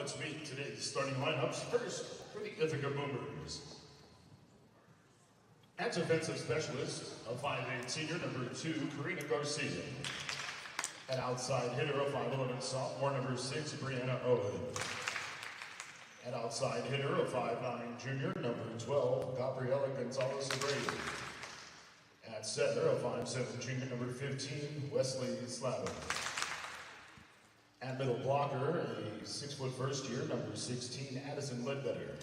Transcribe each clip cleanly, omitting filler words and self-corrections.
let's meet today's starting lineups. First, for the Ithaca Boomers. At defensive specialist, a 5'8" senior, number 2, Karina Garcia. At outside hitter, a 5'11" sophomore, number 6, Brianna Owen. At outside hitter, a 5'9" junior, number 12, Gabriela Gonzalez-Abreu. At center, a 5'7" junior, number 15, Wesley Slavin. At middle blocker, a 6-foot first year, number 16, Addison Ledbetter.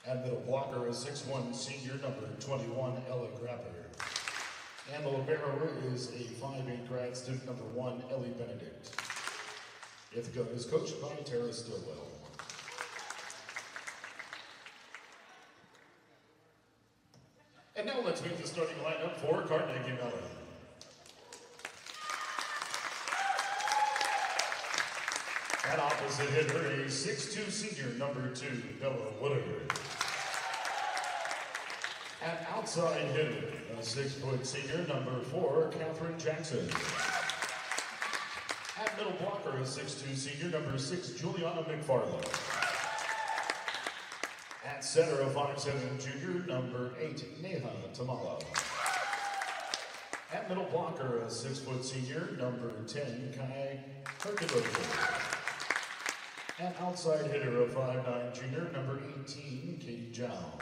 At middle blocker, a 6'1" senior, number 21, Ella Grapper. And the libero is a 5'8" grad student, number 1, Ellie Benedict. Ithaca is coached by Tara Stillwell. And now let's meet the starting lineup for Carnegie Mellon. At opposite hitter, a 6'2" senior, number 2, Bella Woodard. At outside hitter, a 6-foot senior, number 4, Catherine Jackson. At middle blocker, a 6'2" senior, number 6, Juliana McFarland. At center, a 5'7" junior, number 8, Neha Tamala. At middle blocker, a 6-foot senior, number 10, Kai Herkenrosen. At outside hitter, a 5'9" junior, number 18, Katie Zhao.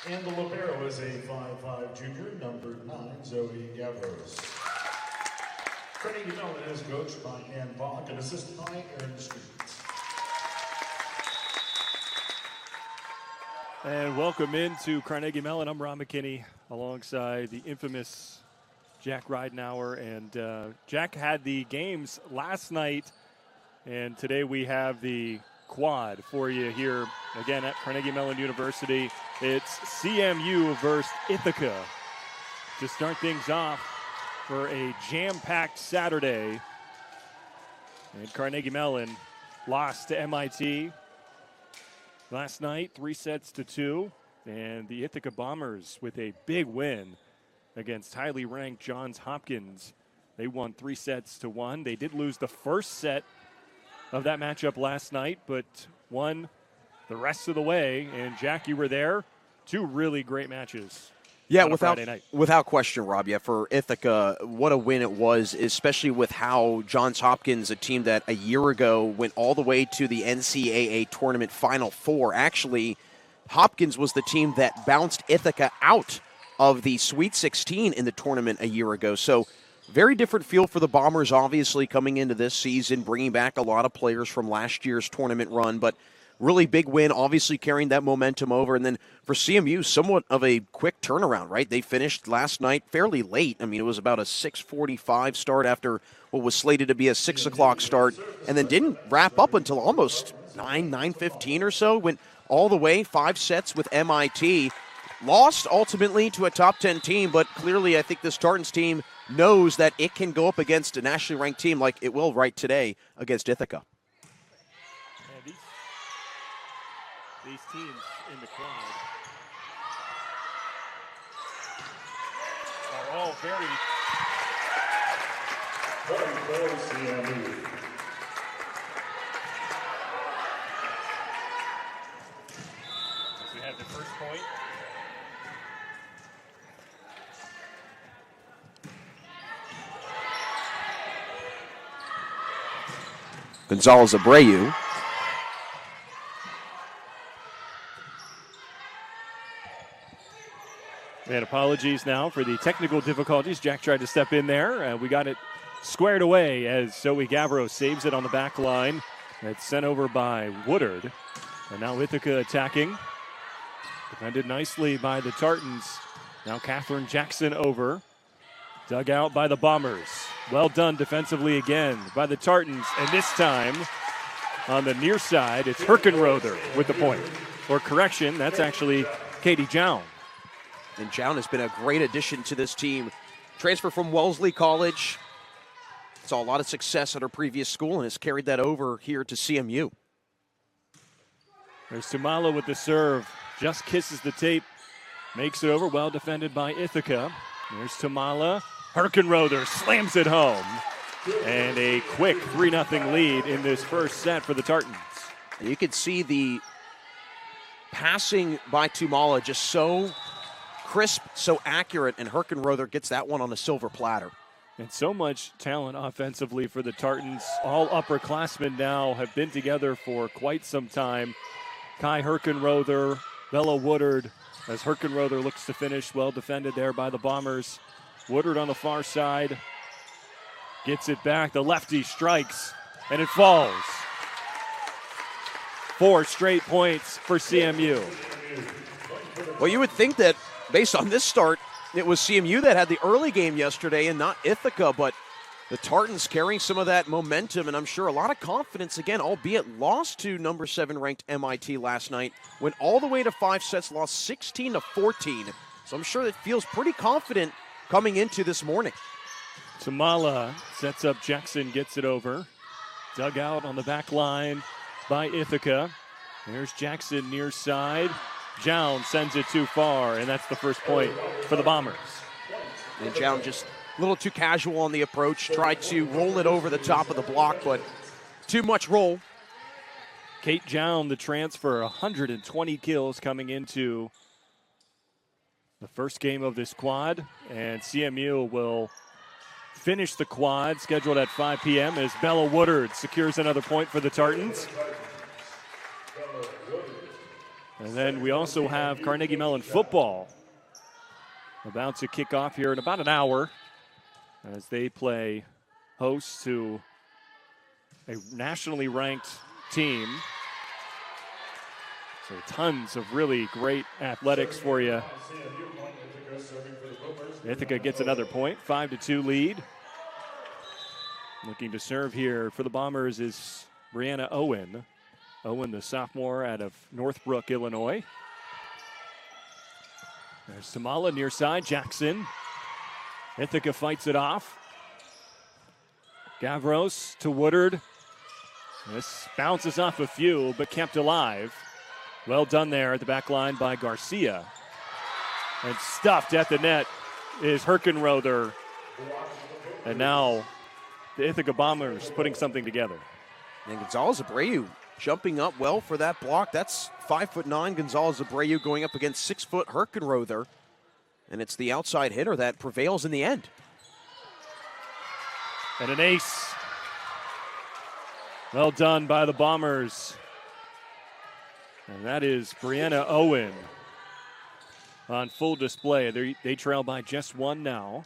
And the libero is a 5'5" junior, number 9, Zoe Gavros. Carnegie Mellon is coached by Ann Bach and assisted by Aaron Street. And welcome into Carnegie Mellon. I'm Ron McKinney alongside the infamous Jack Ridenauer. And Jack had the games last night, and today we have the quad for you here again at Carnegie Mellon University. It's CMU versus Ithaca to start things off for a jam-packed Saturday. And Carnegie Mellon lost to MIT last night, 3-2. And the Ithaca Bombers with a big win against highly ranked Johns Hopkins. They won 3-1. They did lose the first set of that matchup last night, but won the rest of the way. And Jack, you were there. 2 really great matches. Yeah, without question, Rob. Yeah, for Ithaca, what a win it was, especially with how Johns Hopkins, a team that a year ago went all the way to the NCAA tournament Final Four. Actually, Hopkins was the team that bounced Ithaca out of the Sweet 16 in the tournament a year ago. So very different feel for the Bombers, obviously, coming into this season, bringing back a lot of players from last year's tournament run, but really big win, obviously carrying that momentum over. And then for CMU, somewhat of a quick turnaround, right? They finished last night fairly late. I mean, it was about a 6:45 start after what was slated to be a 6 o'clock start, and then didn't wrap up until almost 9:15 or so. Went all the way, 5 sets with MIT. Lost ultimately to a top 10 team, but clearly I think this Tartans team knows that it can go up against a nationally ranked team like it will right today against Ithaca. These teams in the quad are all very CMU. As we have the first point. Gonzalez-Abreu. And apologies now for the technical difficulties. Jack tried to step in there. We got it squared away as Zoe Gavros saves it on the back line. It's sent over by Woodard. And now Ithaca attacking. Defended nicely by the Tartans. Now Catherine Jackson over. Dug out by the Bombers. Well done defensively again by the Tartans. And this time on the near side, it's Herkenrother with the point. Or correction, that's actually Katie Zhao. And Jown has been a great addition to this team. Transfer from Wellesley College. Saw a lot of success at her previous school and has carried that over here to CMU. There's Tamala with the serve. Just kisses the tape. Makes it over. Well defended by Ithaca. There's Tamala. Herkenrother slams it home. and a quick 3-0 lead in this first set for the Tartans. You could see the passing by Tumala just so crisp, so accurate, and Herkenrother gets that one on a silver platter. And so much talent offensively for the Tartans. All upperclassmen now have been together for quite some time. Kai Herkenrother, Bella Woodard, as Herkenrother looks to finish, well defended there by the Bombers. Woodard on the far side gets it back. The lefty strikes, and it falls. 4 straight points for CMU. Well, you would think that based on this start, it was CMU that had the early game yesterday and not Ithaca, but the Tartans carrying some of that momentum, and I'm sure a lot of confidence again, albeit lost to number 7 ranked MIT last night. Went all the way to 5 sets, lost 16-14. So I'm sure it feels pretty confident coming into this morning. Tamala sets up Jackson, gets it over. Dug out on the back line by Ithaca. There's Jackson near side. Jown sends it too far, and that's the first point for the Bombers. And Jown just a little too casual on the approach, tried to roll it over the top of the block, but too much roll. Kate Jown, the transfer, 120 kills coming into the first game of this quad, and CMU will finish the quad, scheduled at 5 p.m. as Bella Woodard secures another point for the Tartans. And then we also have Carnegie Mellon football about to kick off here in about an hour as they play host to a nationally ranked team. So tons of really great athletics for you. Ithaca gets another point, 5-2 lead. Looking to serve here for the Bombers is Brianna Owen. Owen, the sophomore out of Northbrook, Illinois. There's Tamala near side, Jackson. Ithaca fights it off. Gavros to Woodard. This bounces off a few, but kept alive. Well done there at the back line by Garcia. And stuffed at the net is Herkenrother. And now the Ithaca Bombers putting something together. And Gonzalez Abreu jumping up well for that block. That's 5'9" Gonzalez Abreu going up against 6' Herkenrother. And it's the outside hitter that prevails in the end. And an ace. Well done by the Bombers. And that is Brianna Owen on full display. They trail by just 1 now.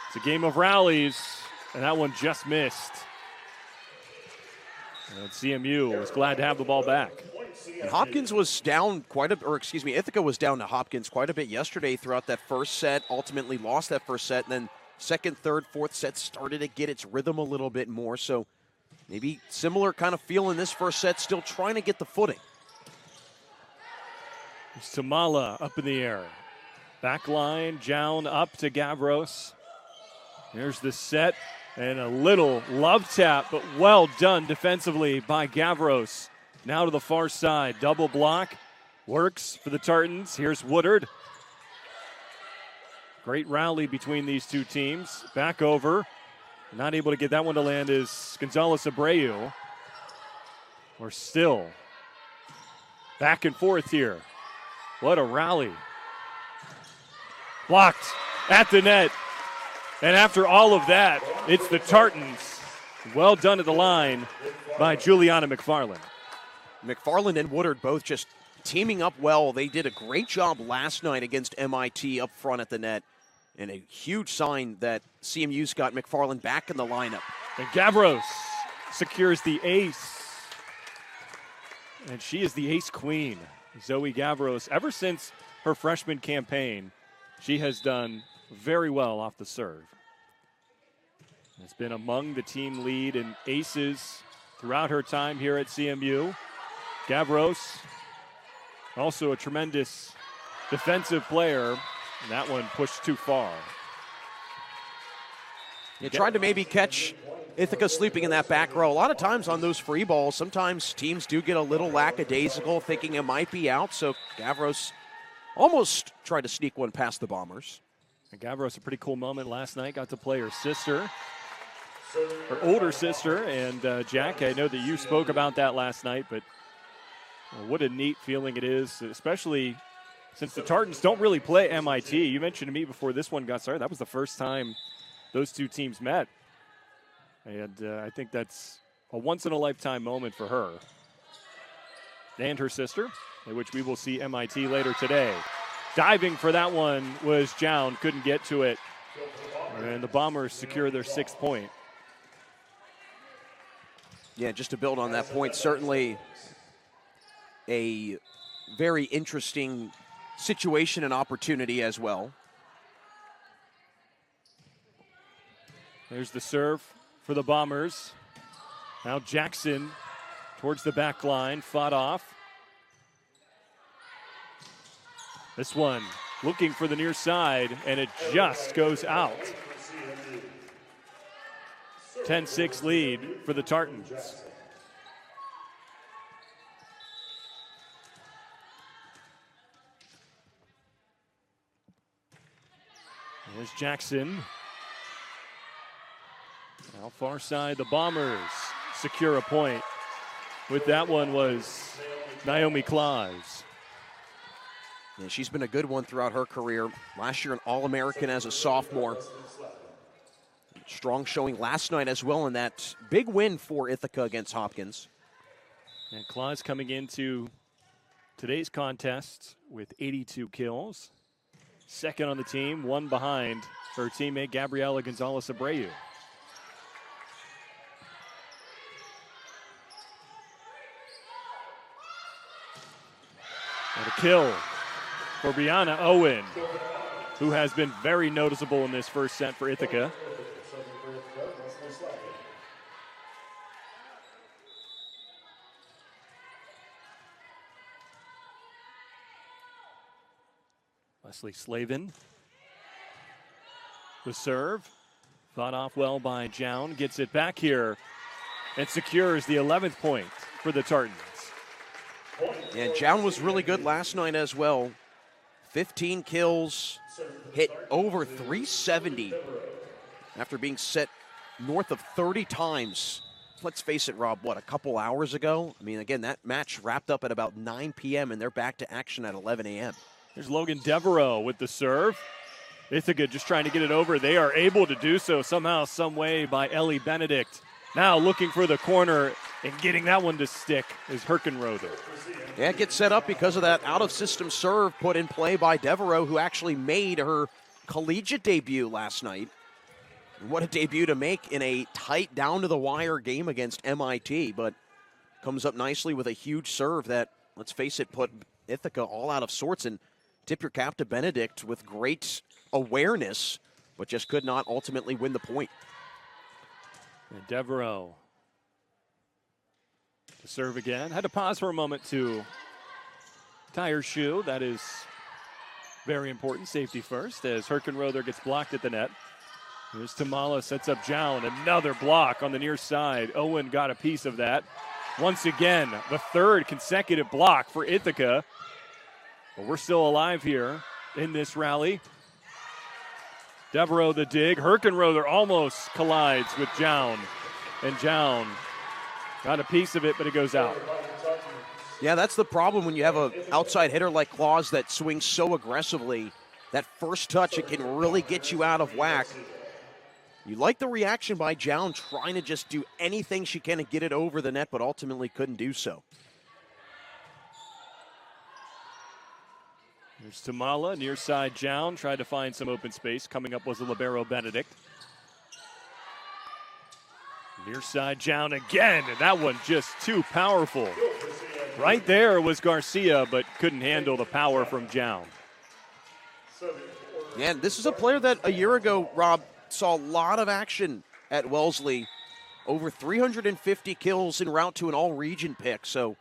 It's a game of rallies, and that one just missed. And CMU was glad to have the ball back. And Hopkins was down Ithaca was down to Hopkins quite a bit yesterday throughout that first set, ultimately lost that first set, and then second, third, fourth set started to get its rhythm a little bit more. So maybe similar kind of feel in this first set, still trying to get the footing. It's Tamala up in the air. Back line, Jown up to Gavros. There's the set. And a little love tap, but well done defensively by Gavros. Now to the far side, double block. Works for the Tartans. Here's Woodard. Great rally between these two teams. Back over. Not able to get that one to land is Gonzalez Abreu. We're still back and forth here. What a rally. Blocked at the net. And after all of that, it's the Tartans. Well done at the line by Juliana McFarland. McFarland and Woodard both just teaming up well. They did a great job last night against MIT up front at the net. And a huge sign that CMU's got McFarland back in the lineup. And Gavros secures the ace. And she is the ace queen, Zoe Gavros. Ever since her freshman campaign, she has done very well off the serve. It's been among the team lead in aces throughout her time here at CMU. Gavros, also a tremendous defensive player, and that one pushed too far. You tried to maybe catch Ithaca sleeping in that back row. A lot of times on those free balls, sometimes teams do get a little lackadaisical, thinking it might be out, so Gavros almost tried to sneak one past the Bombers. And Gavros, a pretty cool moment last night. Got to play her sister, her older sister. And Jack, I know that you spoke about that last night, but what a neat feeling it is, especially since the Tartans don't really play MIT. You mentioned to me before this one got started, that was the first time those two teams met. And I think that's a once-in-a-lifetime moment for her and her sister, in which we will see MIT later today. Diving for that one was Jown, couldn't get to it. And the Bombers secure their 6th point. Yeah, just to build on that point, certainly a very interesting situation and opportunity as well. There's the serve for the Bombers. Now Jackson towards the back line, fought off. This one looking for the near side, and it just goes out. 10-6 lead for the Tartans. There's Jackson. Now far side, the Bombers secure a point. With that one was Naomi Claus. Yeah, she's been a good one throughout her career. Last year an All-American as a sophomore. Strong showing last night as well in that big win for Ithaca against Hopkins. And Claus coming into today's contest with 82 kills. Second on the team, one behind her teammate Gabriela Gonzalez-Abreu. And a kill for Brianna Owen, who has been very noticeable in this first set for Ithaca. Leslie Slavin. The serve. Fought off well by Jown. Gets it back here and secures the 11th point for the Tartans. And Jown was really good last night as well. 15 kills, hit over 370 after being set north of 30 times. Let's face it, Rob, what, a couple hours ago? I mean, again, that match wrapped up at about 9 p.m. and they're back to action at 11 a.m. There's Logan Devereaux with the serve. Ithaca just trying to get it over. They are able to do so somehow, some way by Ellie Benedict. Now looking for the corner and getting that one to stick is Herkenrother. Yeah, it gets set up because of that out-of-system serve put in play by Devereaux, who actually made her collegiate debut last night. What a debut to make in a tight, down-to-the-wire game against MIT, but comes up nicely with a huge serve that, let's face it, put Ithaca all out of sorts. And tip your cap to Benedict with great awareness, but just could not ultimately win the point. And Devereaux to serve again. Had to pause for a moment to tie her shoe. That is very important. Safety first as Herkenrother gets blocked at the net. Here's Tamala, sets up Jown. Another block on the near side. Owen got a piece of that. Once again, the third consecutive block for Ithaca. But we're still alive here in this rally. Devereaux the dig. Herkenrother almost collides with Jown. And Jown got a piece of it, but it goes out. Yeah, that's the problem when you have an outside hitter like Claus that swings so aggressively. That first touch, it can really get you out of whack. You like the reaction by Jown, trying to just do anything she can to get it over the net, but ultimately couldn't do so. There's Tamala, near side Jown, tried to find some open space. Coming up was the libero Benedict. Near side Jown again, and that one just too powerful. Right there was Garcia, but couldn't handle the power from Jown. Yeah, this is a player that a year ago, Rob, saw a lot of action at Wellesley. Over 350 kills en route to an all-region pick, so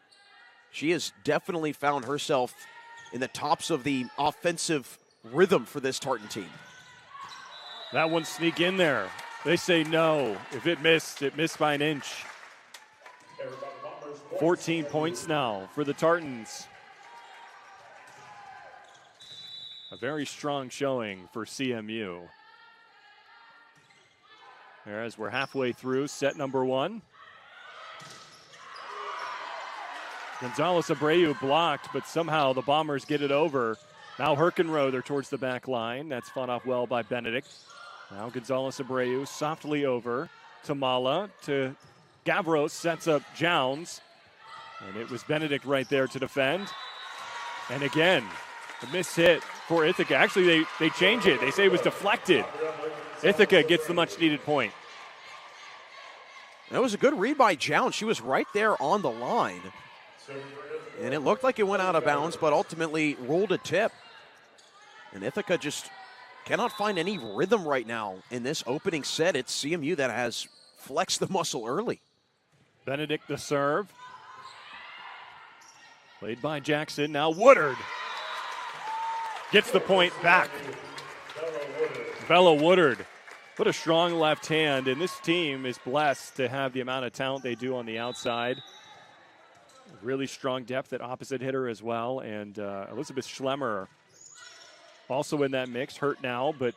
she has definitely found herself in the tops of the offensive rhythm for this Tartan team. That one sneak in there. They say no. If it missed by an inch. 14 points now for the Tartans. A very strong showing for CMU. As we're halfway through set number 1. Gonzalez Abreu blocked, but somehow the Bombers get it over. Now Herkenroth towards the back line. That's fought off well by Benedict. Now Gonzalez Abreu softly over to Mala, to Gavros, sets up Jounds. And it was Benedict right there to defend. And again, a miss hit for Ithaca. Actually, they change it. They say it was deflected. Ithaca gets the much-needed point. That was a good read by Jounds. She was right there on the line. And it looked like it went out of bounds, but ultimately rolled a tip. And Ithaca just cannot find any rhythm right now in this opening set. It's CMU that has flexed the muscle early. Benedict the serve. Played by Jackson. Now Woodard gets the point back. Bella Woodard. What a strong left hand, and this team is blessed to have the amount of talent they do on the outside. Really strong depth at opposite hitter as well, and Elizabeth Schlemmer also in that mix, hurt now, but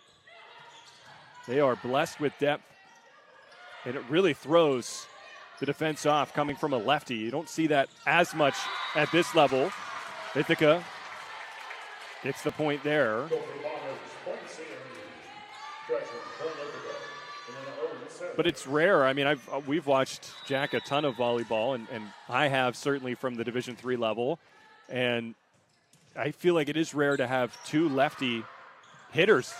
they are blessed with depth, and it really throws the defense off coming from a lefty. You don't see that as much at this level. Ithaca gets the point there. But it's rare. I mean, we've watched Jack a ton of volleyball, and I have certainly from the Division III level, and I feel like it is rare to have two lefty hitters.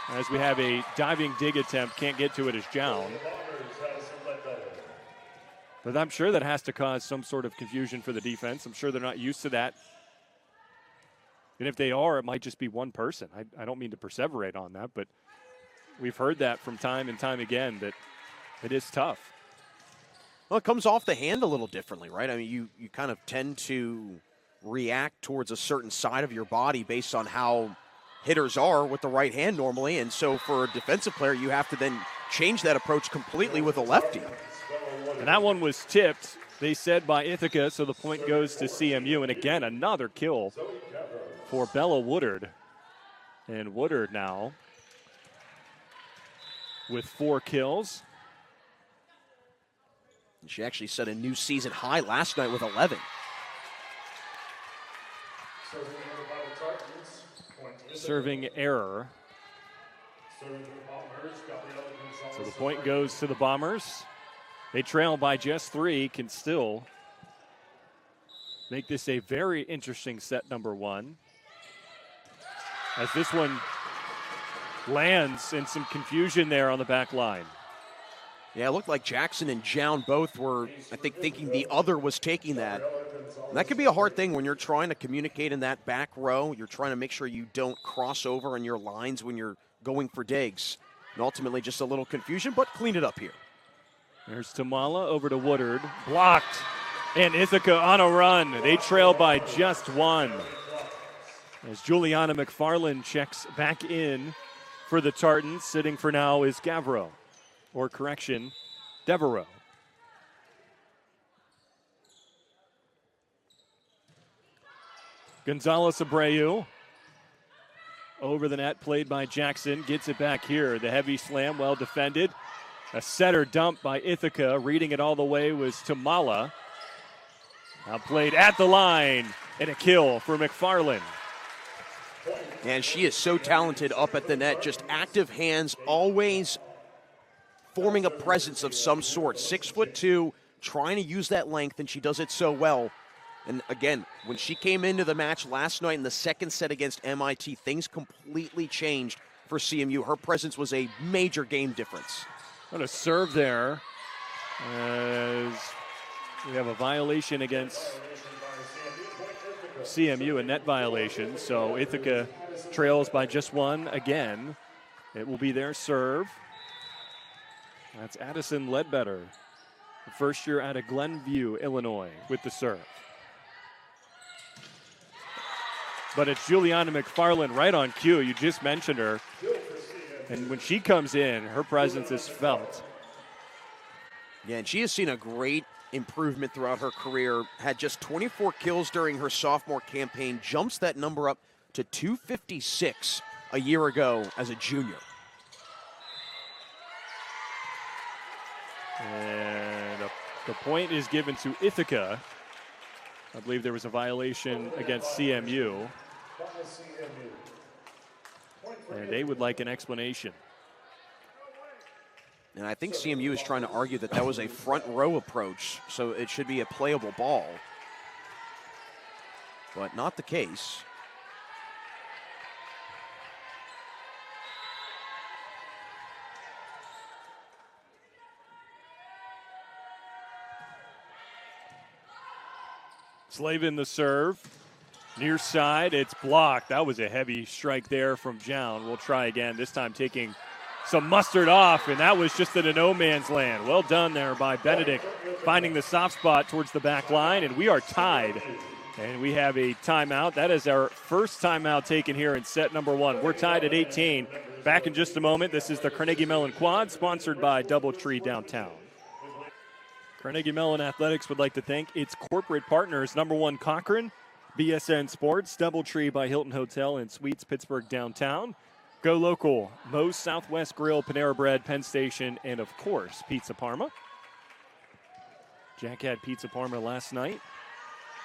As we have a diving dig attempt, can't get to it as Jown. But I'm sure that has to cause some sort of confusion for the defense. I'm sure they're not used to that. And if they are, it might just be one person. I don't mean to perseverate on that, but we've heard that from time and time again, that it is tough. Well, it comes off the hand a little differently, right? I mean, you kind of tend to react towards a certain side of your body based on how hitters are with the right hand normally. And so for a defensive player, you have to then change that approach completely with a lefty. And that one was tipped, they said, by Ithaca, so the point goes to CMU. And again, another kill for Bella Woodard. And Woodard now with 4 kills. She actually set a new season high last night with 11. Serving error. So the point goes to the Bombers. They trail by just 3, can still make this a very interesting set number 1. As this one lands in some confusion there on the back line. Yeah, it looked like Jackson and Jown both were, I think, thinking the other was taking that. And that could be a hard thing when you're trying to communicate in that back row. You're trying to make sure you don't cross over on your lines when you're going for digs. And ultimately just a little confusion, but clean it up here. There's Tamala over to Woodard. Blocked. And Ithaca on a run. They trail by just 1. As Juliana McFarland checks back in for the Tartans. Sitting for now is Gavro. Or correction, Devereaux. Gonzalez Abreu. Over the net, played by Jackson. Gets it back here. The heavy slam, well defended. A setter dump by Ithaca. Reading it all the way was Tamala. Now played at the line. And a kill for McFarland. And she is so talented up at the net. Just active hands, always forming a presence of some sort. 6'2", trying to use that length, and she does it so well. And again, when she came into the match last night in the second set against MIT, things completely changed for CMU. Her presence was a major game difference. What a serve there. As we have a violation against CMU, a net violation. So Ithaca trails by just 1 again. It will be their serve. That's Addison Ledbetter, the first year out of Glenview, Illinois, with the serve. But it's Juliana McFarland right on cue. You just mentioned her. And when she comes in, her presence is felt. Yeah, and she has seen a great improvement throughout her career. Had just 24 kills during her sophomore campaign. Jumps that number up to 256 a year ago as a junior. And the point is given to Ithaca. I believe there was a violation against CMU. And they would like an explanation. And I think CMU is trying to argue that that was a front row approach, so it should be a playable ball. But not the case. Slavin the serve. Near side, it's blocked. That was a heavy strike there from Jown. We'll try again, this time taking some mustard off, and that was just in a no man's land. Well done there by Benedict, finding the soft spot towards the back line, and we are tied. And we have a timeout. That is our first timeout taken here in set number 1. We're tied at 18. Back in just a moment. This is the Carnegie Mellon Quad, sponsored by DoubleTree Downtown. Carnegie Mellon Athletics would like to thank its corporate partners, number 1 Cochrane, BSN Sports, DoubleTree by Hilton Hotel and Suites, Pittsburgh Downtown, Go Local, Moe's Southwest Grill, Panera Bread, Penn Station, and of course, Pizza Parma. Jack had Pizza Parma last night,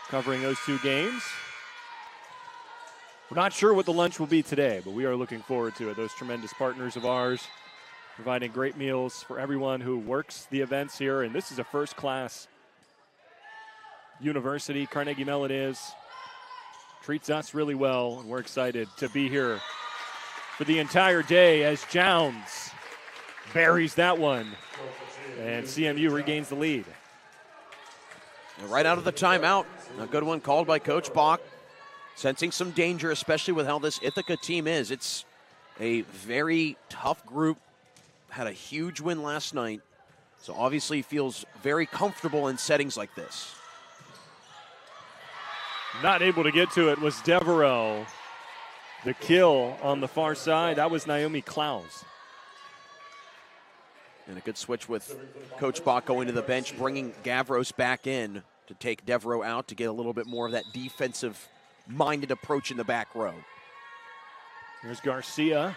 covering those 2 games. We're not sure what the lunch will be today, but we are looking forward to it. Those tremendous partners of ours, providing great meals for everyone who works the events here. And this is a first-class university, Carnegie Mellon is. Treats us really well, and we're excited to be here for the entire day as Jounds buries that one, and CMU regains the lead. And right out of the timeout, a good one called by Coach Bach, sensing some danger, especially with how this Ithaca team is. It's a very tough group, had a huge win last night, so obviously feels very comfortable in settings like this. Not able to get to it was Devereaux. The kill on the far side, that was Naomi Klaus. And a good switch with Coach Bach going to the bench, bringing Gavros back in to take Devereaux out to get a little bit more of that defensive-minded approach in the back row. Here's Garcia.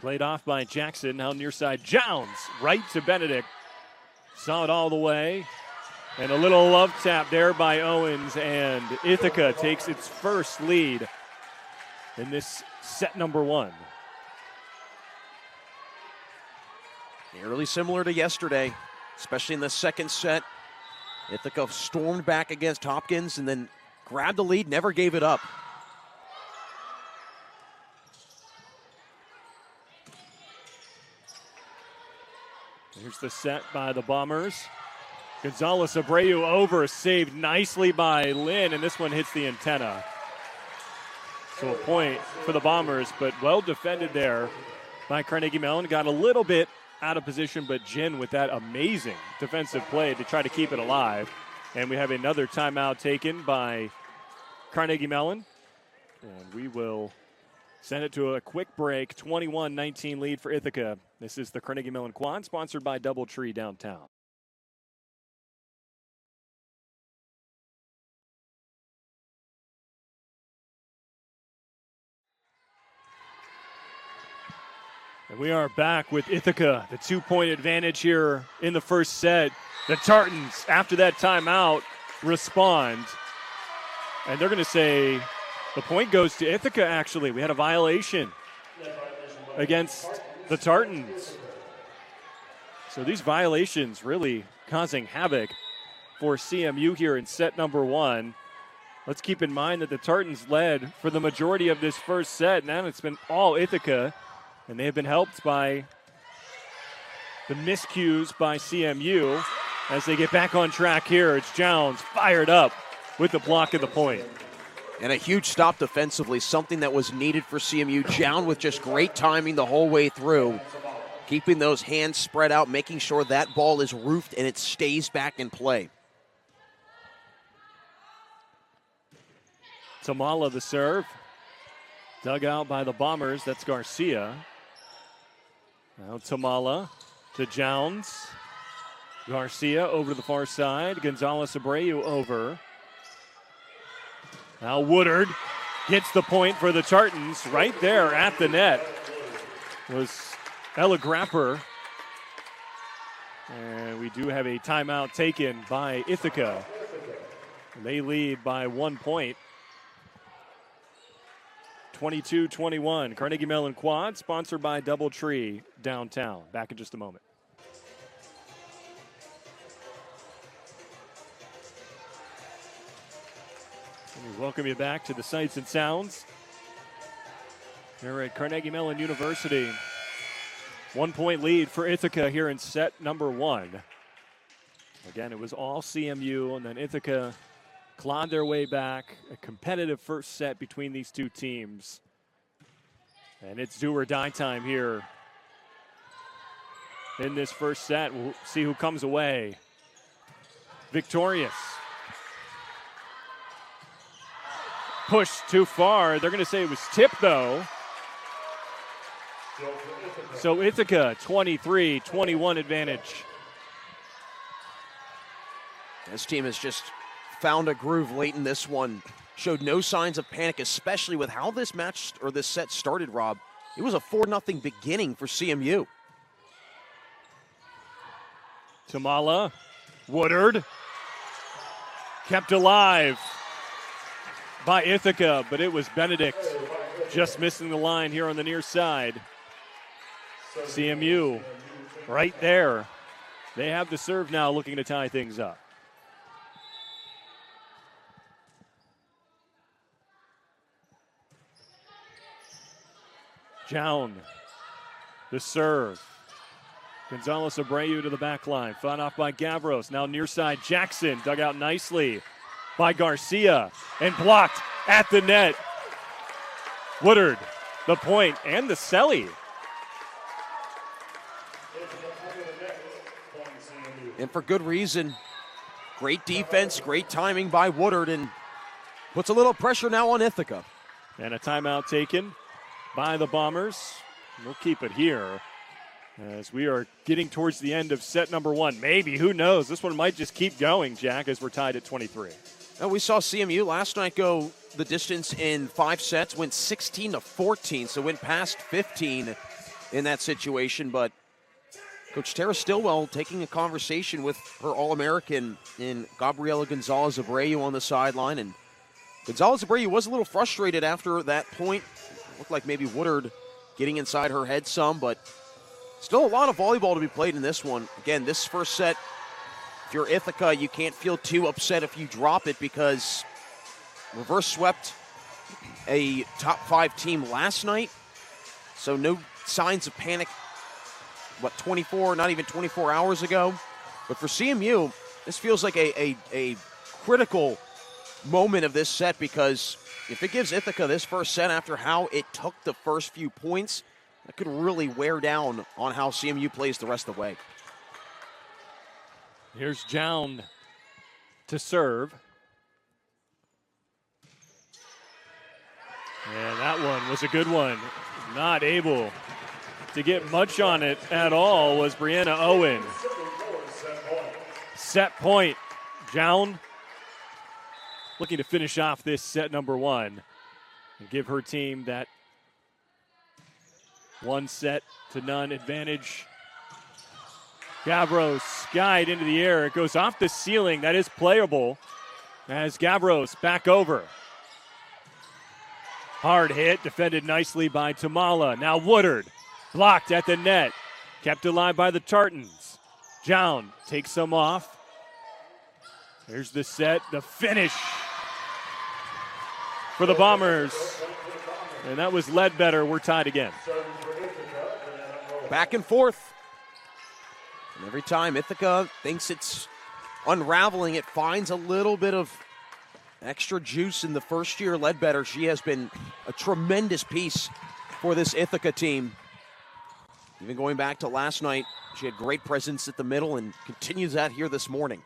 Played off by Jackson, now near side. Jounds right to Benedict. Saw it all the way. And a little love tap there by Owens, and Ithaca takes its first lead in this set number 1. Nearly similar to yesterday, especially in the second set. Ithaca stormed back against Hopkins and then grabbed the lead, never gave it up. Here's the set by the Bombers. Gonzalez Abreu over, saved nicely by Lynn, and this one hits the antenna. So a point for the Bombers, but well defended there by Carnegie Mellon. Got a little bit out of position, but Jin with that amazing defensive play to try to keep it alive. And we have another timeout taken by Carnegie Mellon. And we will send it to a quick break. 21-19 lead for Ithaca. This is the Carnegie Mellon Quad, sponsored by DoubleTree Downtown. And we are back with Ithaca, the 2-point advantage here in the first set. The Tartans, after that timeout, respond. And they're going to say the point goes to Ithaca, actually. We had a violation against the Tartans. So these violations really causing havoc for CMU here in set number 1. Let's keep in mind that the Tartans led for the majority of this first set. Now it's been all Ithaca. And they have been helped by the miscues by CMU as they get back on track here. It's Jones fired up with the block of the point. And a huge stop defensively, something that was needed for CMU. Jown with just great timing the whole way through, keeping those hands spread out, making sure that ball is roofed and it stays back in play. Tamala the serve. Dug out by the Bombers. That's Garcia. Now Tamala to Jounds. Garcia over to the far side. Gonzalez Abreu over. Now Woodard gets the point for the Tartans. Right there at the net was Ella Grapper. And we do have a timeout taken by Ithaca. They lead by 1 point. 22-21. Carnegie Mellon Quad, sponsored by DoubleTree Downtown. Back in just a moment. We welcome you back to the Sights and Sounds here at Carnegie Mellon University. 1 point lead for Ithaca here in set number 1. Again, it was all CMU, and then Ithaca clawed their way back. A competitive first set between these two teams. And it's do or die time here in this first set. We'll see who comes away victorious. Pushed too far. They're going to say it was tipped, though. So Ithaca, 23-21 advantage. This team has just found a groove late in this one. Showed no signs of panic, especially with how this match or this set started, Rob. It was a 4-0 beginning for CMU. Tamala, Woodard, kept alive by Ithaca, but it was Benedict just missing the line here on the near side. CMU right there. They have the serve now, looking to tie things up. Jown, the serve. Gonzalez Abreu to the back line. Fought off by Gavros. Now near side, Jackson dug out nicely by Garcia and blocked at the net. Woodard, the point, and the celly. And for good reason. Great defense, great timing by Woodard, and puts a little pressure now on Ithaca. And a timeout taken by the Bombers. We'll keep it here as we are getting towards the end of set number 1. Maybe, who knows? This one might just keep going, Jack, as we're tied at 23. Now, we saw CMU last night go the distance in 5 sets, went 16-14, so went past 15 in that situation. But Coach Tara Stillwell taking a conversation with her All-American in Gabriela Gonzalez Abreu on the sideline. And Gonzalez Abreu was a little frustrated after that point. Looked like maybe Woodard getting inside her head some, but still a lot of volleyball to be played in this one. Again, this first set, if you're Ithaca, you can't feel too upset if you drop it because reverse swept a top 5 team last night. So no signs of panic, 24, not even 24 hours ago. But for CMU, this feels like a critical moment of this set because if it gives Ithaca this first set after how it took the first few points, that could really wear down on how CMU plays the rest of the way. Here's Jown to serve. And that one was a good one. Not able to get much on it at all was Brianna Owen. Set point. Jown looking to finish off this set number 1 and give her team that 1-0 advantage. Gavros skied into the air. It goes off the ceiling. That is playable as Gavros back over. Hard hit, defended nicely by Tamala. Now Woodard, blocked at the net. Kept alive by the Tartans. Jown takes some off. Here's the set, the finish for the Bombers. And that was Ledbetter. We're tied again. Back and forth. And every time Ithaca thinks it's unraveling, it finds a little bit of extra juice in the first year. Ledbetter, she has been a tremendous piece for this Ithaca team. Even going back to last night, she had great presence at the middle and continues that here this morning.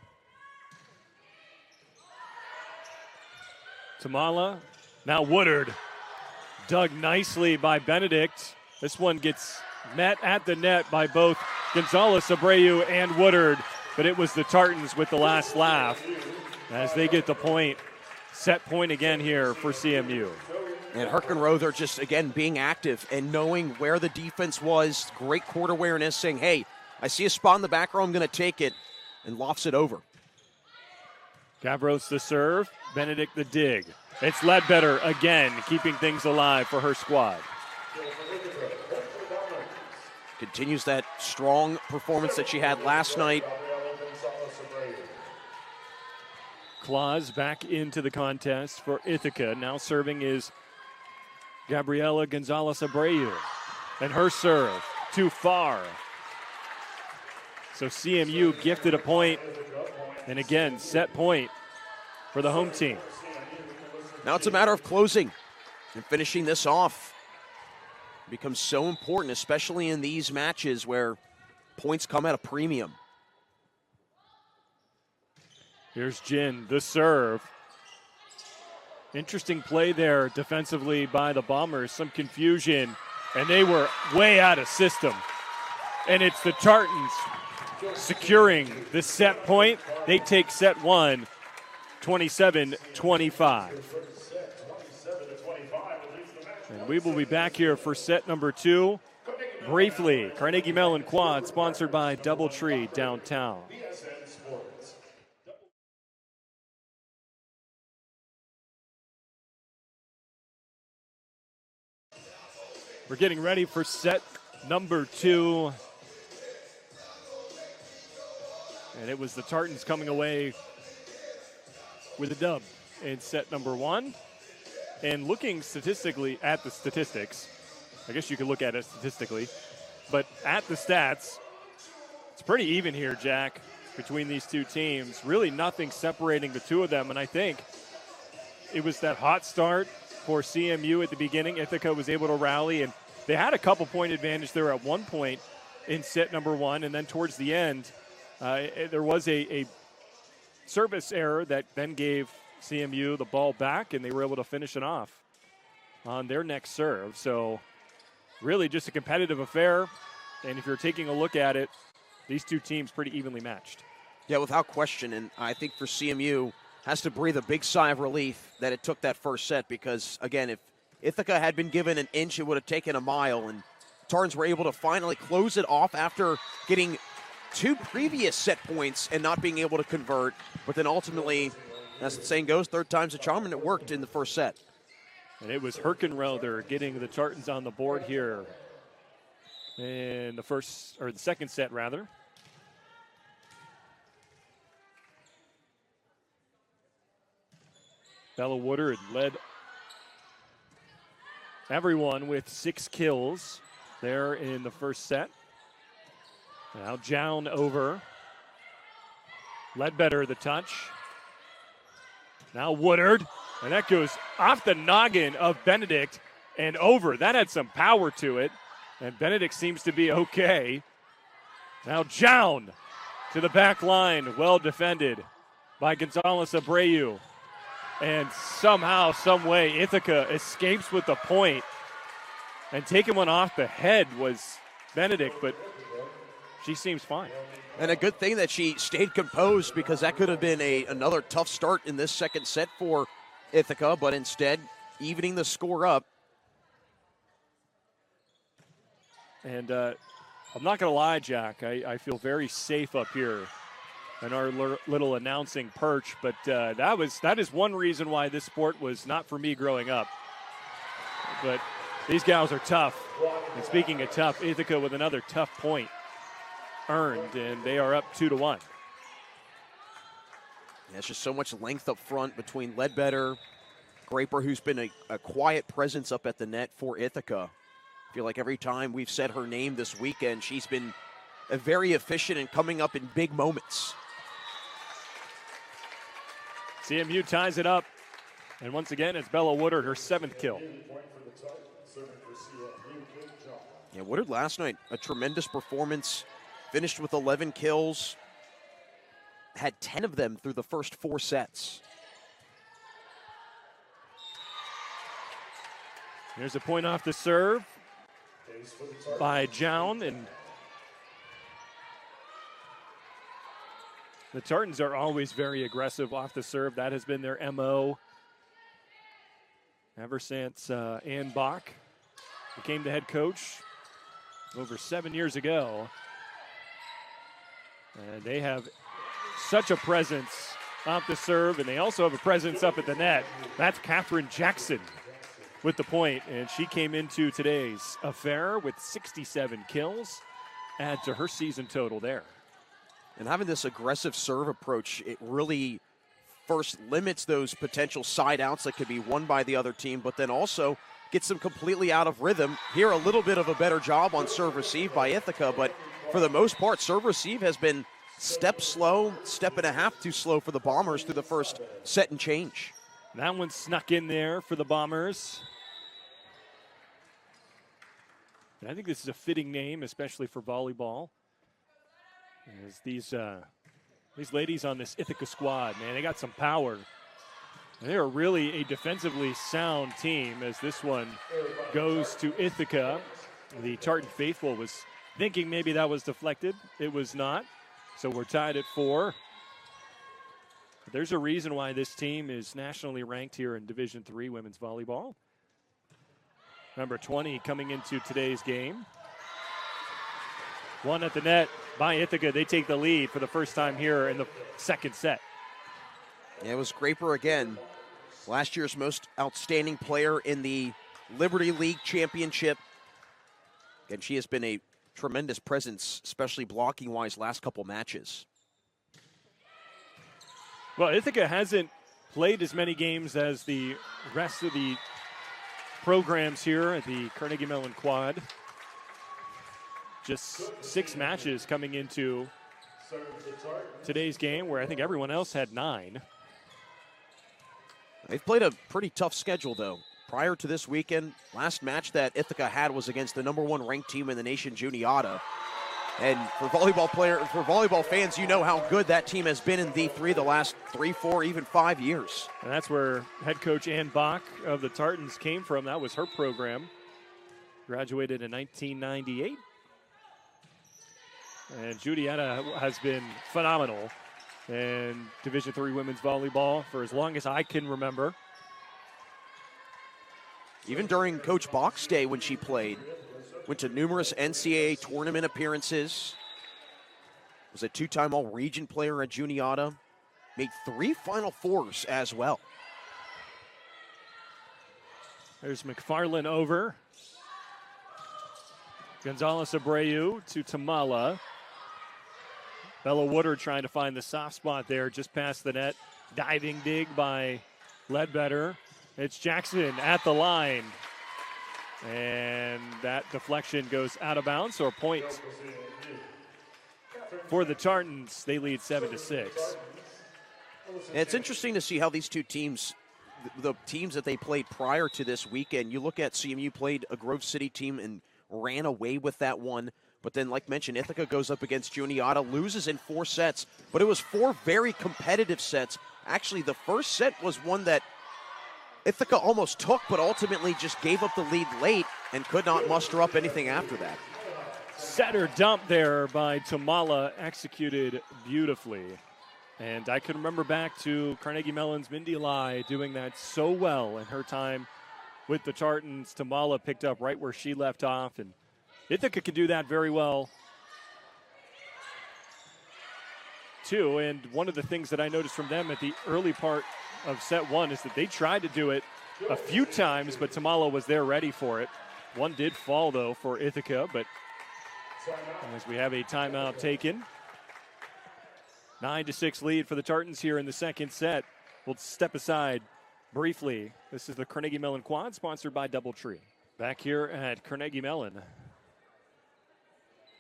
Tamala, now Woodard. Dug nicely by Benedict. This one gets met at the net by both Gonzalez Abreu and Woodard, but it was the Tartans with the last laugh as they get the point. Set point again here for CMU. And Herkenrother just, again, being active and knowing where the defense was. Great court awareness, saying, hey, I see a spot in the back row, I'm going to take it, and lofts it over. Gavros the serve, Benedict the dig. It's Ledbetter again, keeping things alive for her squad. Continues that strong performance that she had last night. Claus back into the contest for Ithaca. Now serving is Gabriela Gonzalez Abreu. And her serve, too far. So CMU gifted a point. And again, set point for the home team. Now it's a matter of closing and finishing this off. It becomes so important, especially in these matches where points come at a premium. Here's Jin, the serve. Interesting play there defensively by the Bombers. Some confusion, and they were way out of system. And it's the Tartans securing the set point. They take set one, 27-25. And we will be back here for set number two. Briefly, Carnegie Mellon Quad, sponsored by DoubleTree Downtown. We're getting ready for set number two. And it was the Tartans coming away with a dub in set number one. And looking statistically at the statistics, I guess you could look at it statistically, but at the stats, it's pretty even here, Jack, between these two teams. Really nothing separating the two of them, and I think it was that hot start for CMU at the beginning. Ithaca was able to rally, and they had a couple-point advantage there at one point in set number one, and then towards the end, there was a service error that then gave CMU the ball back, and they were able to finish it off on their next serve. So really just a competitive affair, and if you're taking a look at it, these two teams pretty evenly matched. Yeah, without question, and I think for CMU, has to breathe a big sigh of relief that it took that first set because, again, if Ithaca had been given an inch, it would have taken a mile, and Tartans were able to finally close it off after getting two previous set points and not being able to convert, but then ultimately, as the saying goes, third time's a charm, and it worked in the first set. And it was Herkenrother getting the Tartans on the board here in the second set, rather. Bella Woodard led everyone with 6 kills there in the first set. Now Jown over. Ledbetter the touch. Now Woodard, and that goes off the noggin of Benedict and over. That had some power to it, and Benedict seems to be okay. Now Jown to the back line, well defended by Gonzalez Abreu. And somehow, some way, Ithaca escapes with the point. And taking one off the head was Benedict, but she seems fine. And a good thing that she stayed composed because that could have been another tough start in this second set for Ithaca, but instead, evening the score up. And I'm not going to lie, Jack, I feel very safe up here in our little announcing perch, but that is one reason why this sport was not for me growing up. But these gals are tough. And speaking of tough, Ithaca with another tough point earned, and they are up 2-1. There's just so much length up front between Ledbetter, Graper, who's been a quiet presence up at the net for Ithaca. I feel like every time we've said her name this weekend, she's been very efficient and coming up in big moments. CMU ties it up, and once again, it's Bella Woodard, her 7th kill. Yeah, Woodard last night, a tremendous performance, finished with 11 kills, had 10 of them through the first 4 sets. Here's a point off the serve by Jown, and the Tartans are always very aggressive off the serve. That has been their MO. ever since Ann Bach became the head coach over 7 years ago. And they have such a presence off the serve, and they also have a presence up at the net. That's Katherine Jackson with the point, and she came into today's affair with 67 kills, add to her season total there. And having this aggressive serve approach, it really first limits those potential side outs that could be won by the other team, but then also gets them completely out of rhythm. Here, a little bit of a better job on serve receive by Ithaca, but for the most part, serve receive has been step slow, step and a half too slow for the Bombers through the first set and change. That one snuck in there for the Bombers. And I think this is a fitting name, especially for volleyball. As these ladies on this Ithaca squad, man, they got some power. And they are really a defensively sound team as this one goes to Ithaca. The Tartan faithful was thinking maybe that was deflected. It was not. So we're tied at 4. But there's a reason why this team is nationally ranked here in Division III women's volleyball. Number 20 coming into today's game. One at the net by Ithaca. They take the lead for the first time here in the second set. Yeah, it was Graper again. Last year's most outstanding player in the Liberty League Championship. And she has been a tremendous presence, especially blocking-wise, last couple matches. Well, Ithaca hasn't played as many games as the rest of the programs here at the Carnegie Mellon Quad. Just 6 matches coming into today's game, where I think everyone else had 9. They've played a pretty tough schedule, though. Prior to this weekend, last match that Ithaca had was against the number 1 ranked team in the nation, Juniata. And for volleyball fans, you know how good that team has been in D3 the last 3, 4, even 5 years. And that's where head coach Ann Bach of the Tartans came from. That was her program. Graduated in 1998. And Juniata has been phenomenal in Division III women's volleyball for as long as I can remember. Even during Coach Bach's day when she played, went to numerous NCAA tournament appearances, was a 2-time all-region player at Juniata, made 3 Final Fours as well. There's McFarland over. Gonzalez Abreu to Tamala. Bella Woodard trying to find the soft spot there just past the net. Diving dig by Ledbetter. It's Jackson at the line. And that deflection goes out of bounds, so a point for the Tartans. They lead 7-6. It's interesting to see how these two teams, the teams that they played prior to this weekend, you look at CMU played a Grove City team and ran away with that one. But then, like mentioned, Ithaca goes up against Juniata, loses in 4 sets. But it was 4 very competitive sets. Actually, the first set was one that Ithaca almost took, but ultimately just gave up the lead late and could not muster up anything after that. Setter dump there by Tamala, executed beautifully. And I can remember back to Carnegie Mellon's Mindy Lai doing that so well in her time with the Tartans. Tamala picked up right where she left off, and Ithaca could do that very well too. And one of the things that I noticed from them at the early part of set 1 is that they tried to do it a few times, but Tamala was there ready for it. One did fall, though, for Ithaca, but as we have a timeout taken. 9-6 lead for the Tartans here in the second set. We'll step aside briefly. This is the Carnegie Mellon Quad, sponsored by DoubleTree. Back here at Carnegie Mellon.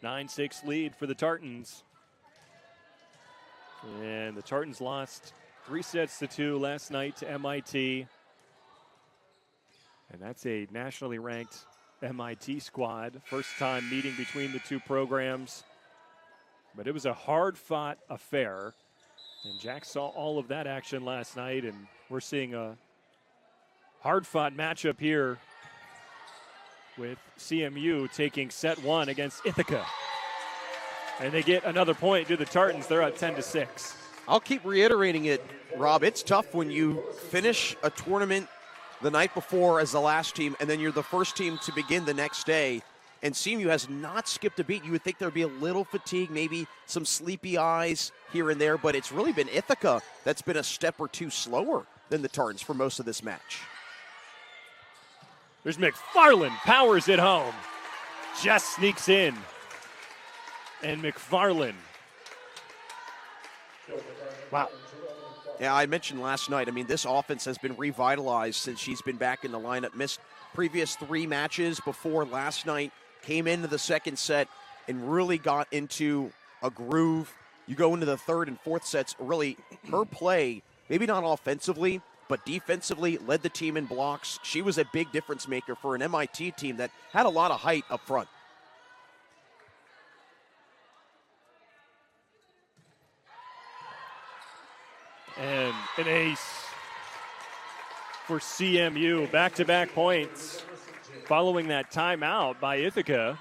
9-6 lead for the Tartans. And the Tartans lost 3-2 last night to MIT. And that's a nationally ranked MIT squad. First time meeting between the two programs. But it was a hard-fought affair. And Jack saw all of that action last night, and we're seeing a hard-fought matchup here with CMU taking set 1 against Ithaca. And they get another point to the Tartans. They're at 10-6. I'll keep reiterating it, Rob. It's tough when you finish a tournament the night before as the last team, and then you're the first team to begin the next day. And CMU has not skipped a beat. You would think there'd be a little fatigue, maybe some sleepy eyes here and there, but it's really been Ithaca that's been a step or two slower than the Tartans for most of this match. There's McFarland, powers it home. Just sneaks in. And McFarland. Wow. Yeah, I mentioned last night, I mean, this offense has been revitalized since she's been back in the lineup. Missed previous 3 matches before last night. Came into the second set and really got into a groove. You go into the third and fourth sets, really, her play, maybe not offensively, but defensively, led the team in blocks. She was a big difference maker for an MIT team that had a lot of height up front. And an ace for CMU. Back-to-back points following that timeout by Ithaca.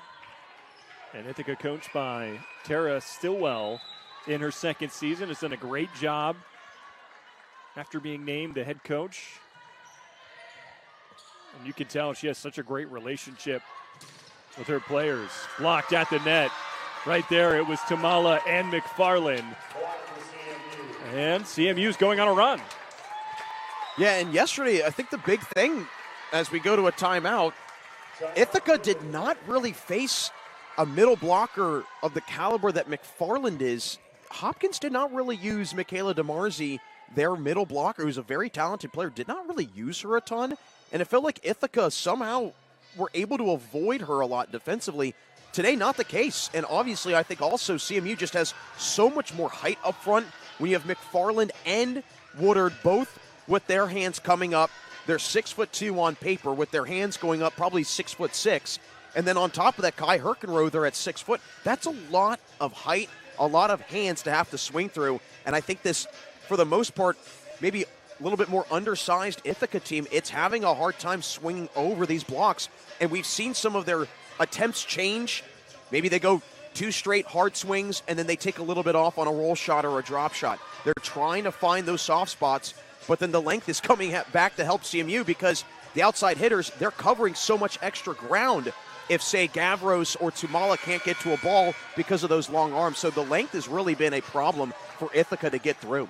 And Ithaca, coached by Tara Stillwell in her second season, has done a great job after being named the head coach. And you can tell she has such a great relationship with her players. Blocked at the net. Right there, it was Tamala and McFarland. And CMU's going on a run. Yeah, and yesterday, I think the big thing as we go to a timeout, Ithaca did not really face a middle blocker of the caliber that McFarland is. Hopkins did not really use Michaela DeMarzi, their middle blocker, who's a very talented player, did not really use her a ton. And it felt like Ithaca somehow were able to avoid her a lot defensively. Today, not the case. And obviously, I think also CMU just has so much more height up front when you have McFarland and Woodard both with their hands coming up. They're 6'2" on paper, with their hands going up probably 6'6". And then on top of that, Kai Herkenroth, they're at 6 foot. That's a lot of height, a lot of hands to have to swing through. And I think this, for the most part, maybe a little bit more undersized Ithaca team, it's having a hard time swinging over these blocks. And we've seen some of their attempts change. Maybe they go 2 straight hard swings, and then they take a little bit off on a roll shot or a drop shot. They're trying to find those soft spots, but then the length is coming back to help CMU because the outside hitters, they're covering so much extra ground if, say, Gavros or Tumala can't get to a ball because of those long arms. So the length has really been a problem for Ithaca to get through.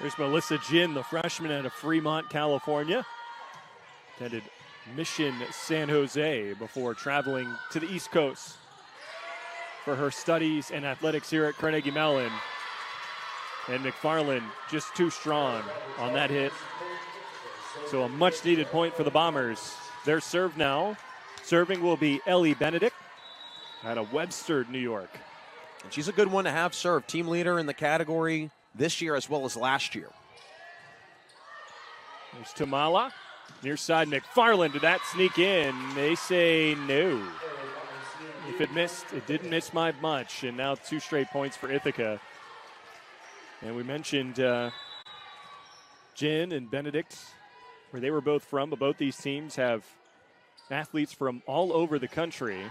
There's Melissa Jin, the freshman out of Fremont, California. Attended Mission San Jose before traveling to the East Coast for her studies and athletics here at Carnegie Mellon. And McFarland just too strong on that hit. So a much-needed point for the Bombers. Their serve now. Serving will be Ellie Benedict out of Webster, New York. And she's a good one to have serve. Team leader in the category this year as well as last year. There's Tamala. Near side, McFarland. Did that sneak in? They say no. If it missed, it didn't miss by much. And now 2 straight points for Ithaca. And we mentioned Jen and Benedict, where they were both from, but both these teams have athletes from all over the country.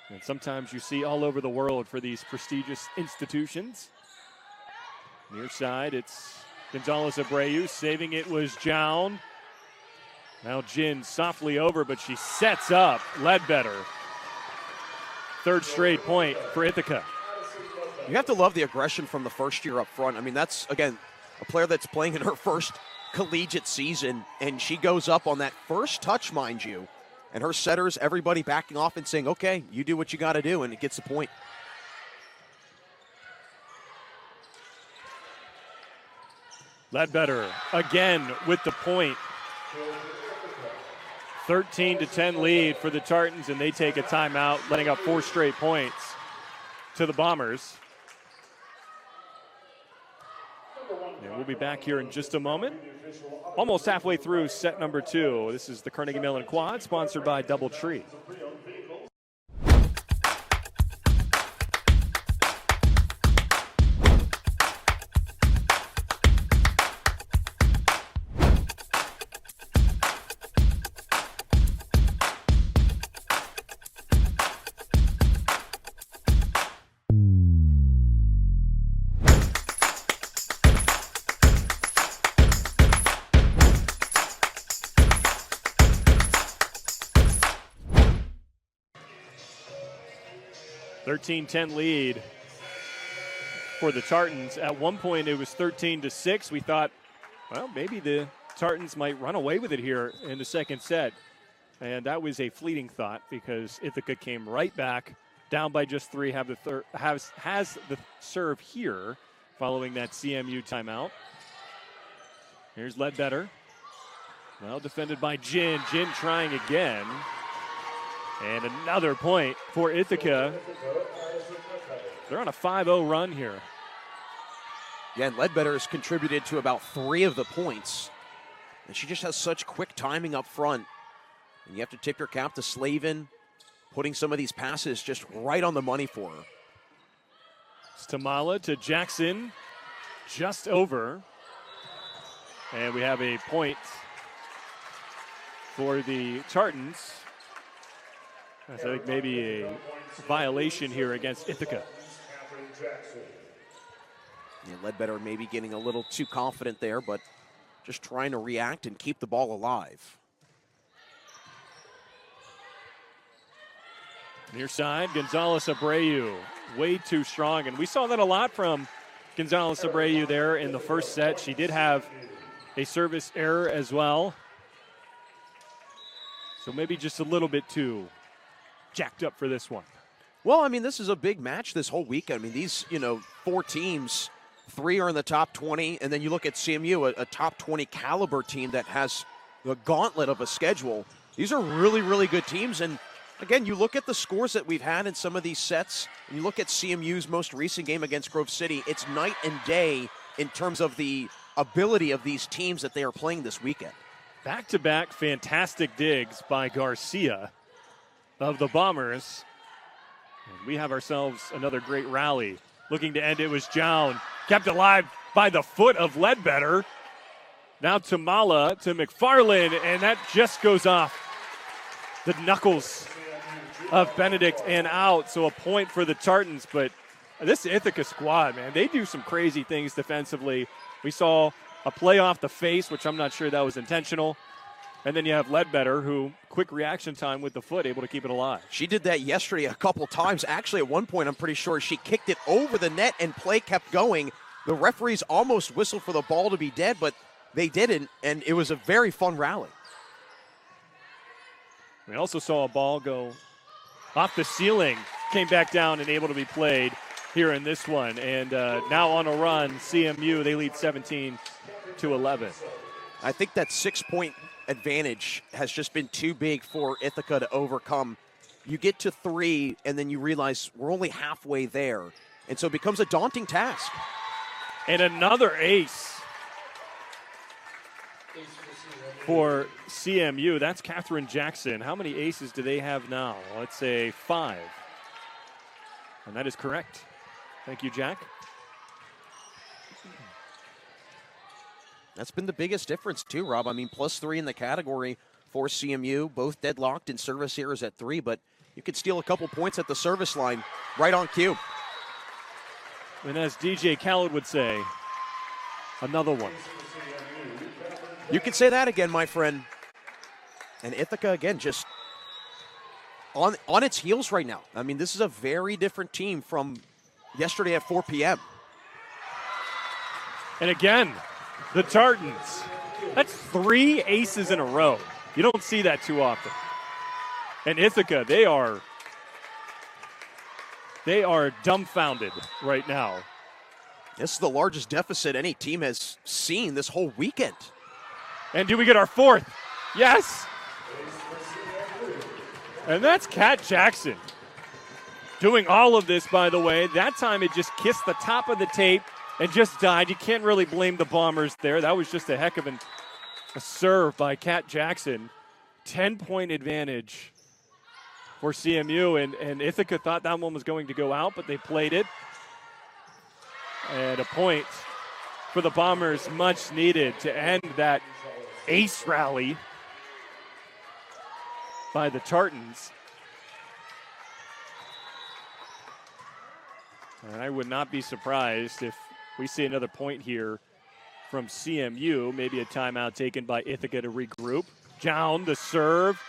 And sometimes you see all over the world for these prestigious institutions. Near side, it's Gonzalez Abreu. Saving it was Jown. Now Jin softly over, but she sets up Ledbetter. 3rd straight point for Ithaca. You have to love the aggression from the first year up front. I mean, that's, again, a player that's playing in her first collegiate season, and she goes up on that first touch, mind you, and her setters, everybody backing off and saying, okay, you do what you got to do, and it gets the point. Ledbetter again with the point. 13-10 lead for the Tartans, and they take a timeout, letting up 4 straight points to the Bombers. And we'll be back here in just a moment. Almost halfway through set number 2. This is the Carnegie Mellon Quad, sponsored by DoubleTree. 13-10 lead for the Tartans. At one point, it was 13-6. We thought, well, maybe the Tartans might run away with it here in the second set. And that was a fleeting thought because Ithaca came right back, down by just 3, has the serve here following that CMU timeout. Here's Ledbetter. Well defended by Jin. Jin trying again. And another point for Ithaca. They're on a 5-0 run here. Yeah, and Ledbetter has contributed to about 3 of the points. And she just has such quick timing up front. And you have to tip your cap to Slavin, putting some of these passes just right on the money for her. It's Tamala to Jackson, just over. And we have a point for the Tartans. I think maybe a violation here against Ithaca. Yeah, Ledbetter maybe getting a little too confident there, but just trying to react and keep the ball alive. Near side, Gonzalez Abreu, way too strong. And we saw that a lot from Gonzalez Abreu there in the first set. She did have a service error as well. So maybe just a little bit too jacked up for this one. Well, I mean, this is a big match this whole week. I mean, these, 4 teams, 3 are in the top 20, and then you look at CMU, a top 20 caliber team that has the gauntlet of a schedule. These are really, really good teams, and again, you look at the scores that we've had in some of these sets, and you look at CMU's most recent game against Grove City, it's night and day in terms of the ability of these teams that they are playing this weekend. Back-to-back fantastic digs by Garcia of the Bombers. And we have ourselves another great rally. Looking to end it was Jown. Kept alive by the foot of Ledbetter. Now Tamala to McFarland, and that just goes off the knuckles of Benedict and out. So a point for the Tartans, but this Ithaca squad, man, they do some crazy things defensively. We saw a play off the face, which I'm not sure that was intentional. And then you have Ledbetter, who quick reaction time with the foot, able to keep it alive. She did that yesterday a couple times. Actually, at one point, I'm pretty sure she kicked it over the net and play kept going. The referees almost whistled for the ball to be dead, but they didn't, and it was a very fun rally. We also saw a ball go off the ceiling, came back down and able to be played here in this one. And now on a run, CMU, they lead 17-11. I think that 6-point advantage has just been too big for Ithaca to overcome. You get to 3, and then you realize we're only halfway there. And so it becomes a daunting task. And another ace for CMU. That's Catherine Jackson. How many aces do they have now? Let's say 5. And that is correct. Thank you, Jack. That's been the biggest difference, too, Rob. I mean, +3 in the category for CMU, both deadlocked in service errors at 3, but you could steal a couple points at the service line right on cue. And as DJ Khaled would say, another one. You could say that again, my friend. And Ithaca, again, just on its heels right now. I mean, this is a very different team from yesterday at 4 p.m. And again, the Tartans. That's 3 aces in a row. You don't see that too often. And Ithaca, they are dumbfounded right now. This is the largest deficit any team has seen this whole weekend. And do we get our 4th? Yes! And that's Kat Jackson. Doing all of this, by the way. That time it just kissed the top of the tape and just died. You can't really blame the Bombers there. That was just a heck of a serve by Kat Jackson. 10-point advantage for CMU, and Ithaca thought that one was going to go out, but they played it. And a point for the Bombers, much needed to end that ace rally by the Tartans. And I would not be surprised if we see another point here from CMU, maybe a timeout taken by Ithaca to regroup. Down the serve,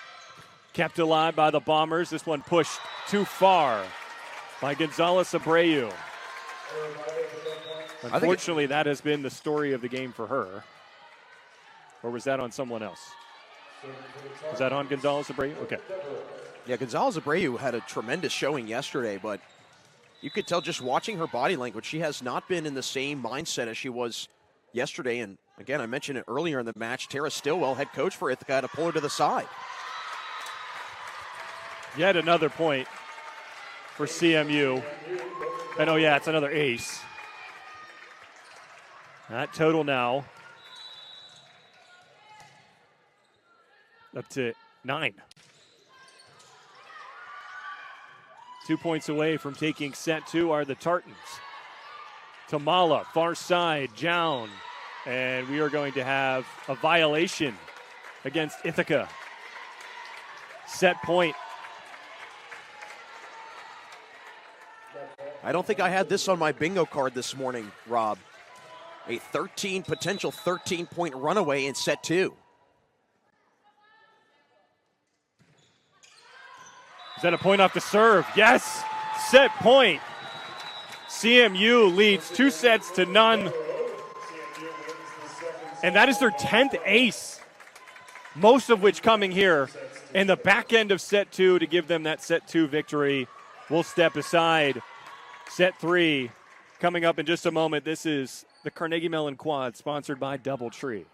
kept alive by the Bombers. This one pushed too far. by Gonzalez Abreu. Unfortunately, that has been the story of the game for her. Or was that on someone else? Was that on Gonzalez Abreu? Okay. Yeah, Gonzalez Abreu had a tremendous showing yesterday, but you could tell just watching her body language, she has not been in the same mindset as she was yesterday. And again, I mentioned it earlier in the match, Tara Stillwell, head coach for Ithaca, had to pull her to the side. Yet another point for CMU. And oh yeah, it's another ace. That total now up to 9. 2 points away from taking set 2 are the Tartans. Tamala, far side, down. And we are going to have a violation against Ithaca. Set point. I don't think I had this on my bingo card this morning, Rob. A potential 13-point runaway in set 2. Is that a point off the serve? Yes! Set point. CMU leads 2-0. And that is their 10th ace. Most of which coming here in the back end of set 2 to give them that set 2 victory. We'll step aside. Set 3 coming up in just a moment. This is the Carnegie Mellon Quad, sponsored by DoubleTree.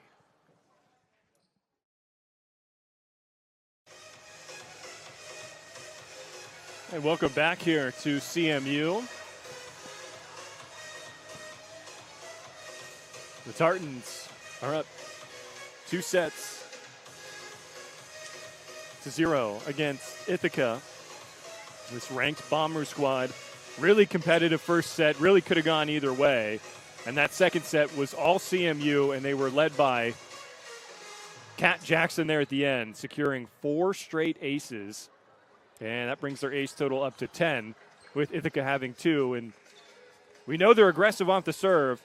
And welcome back here to CMU. The Tartans are up 2-0 against Ithaca. This ranked Bomber squad. Really competitive first set, really could have gone either way. And that second set was all CMU, and they were led by Kat Jackson there at the end, securing 4 straight aces. And that brings their ace total up to 10, with Ithaca having 2. And we know they're aggressive off the serve,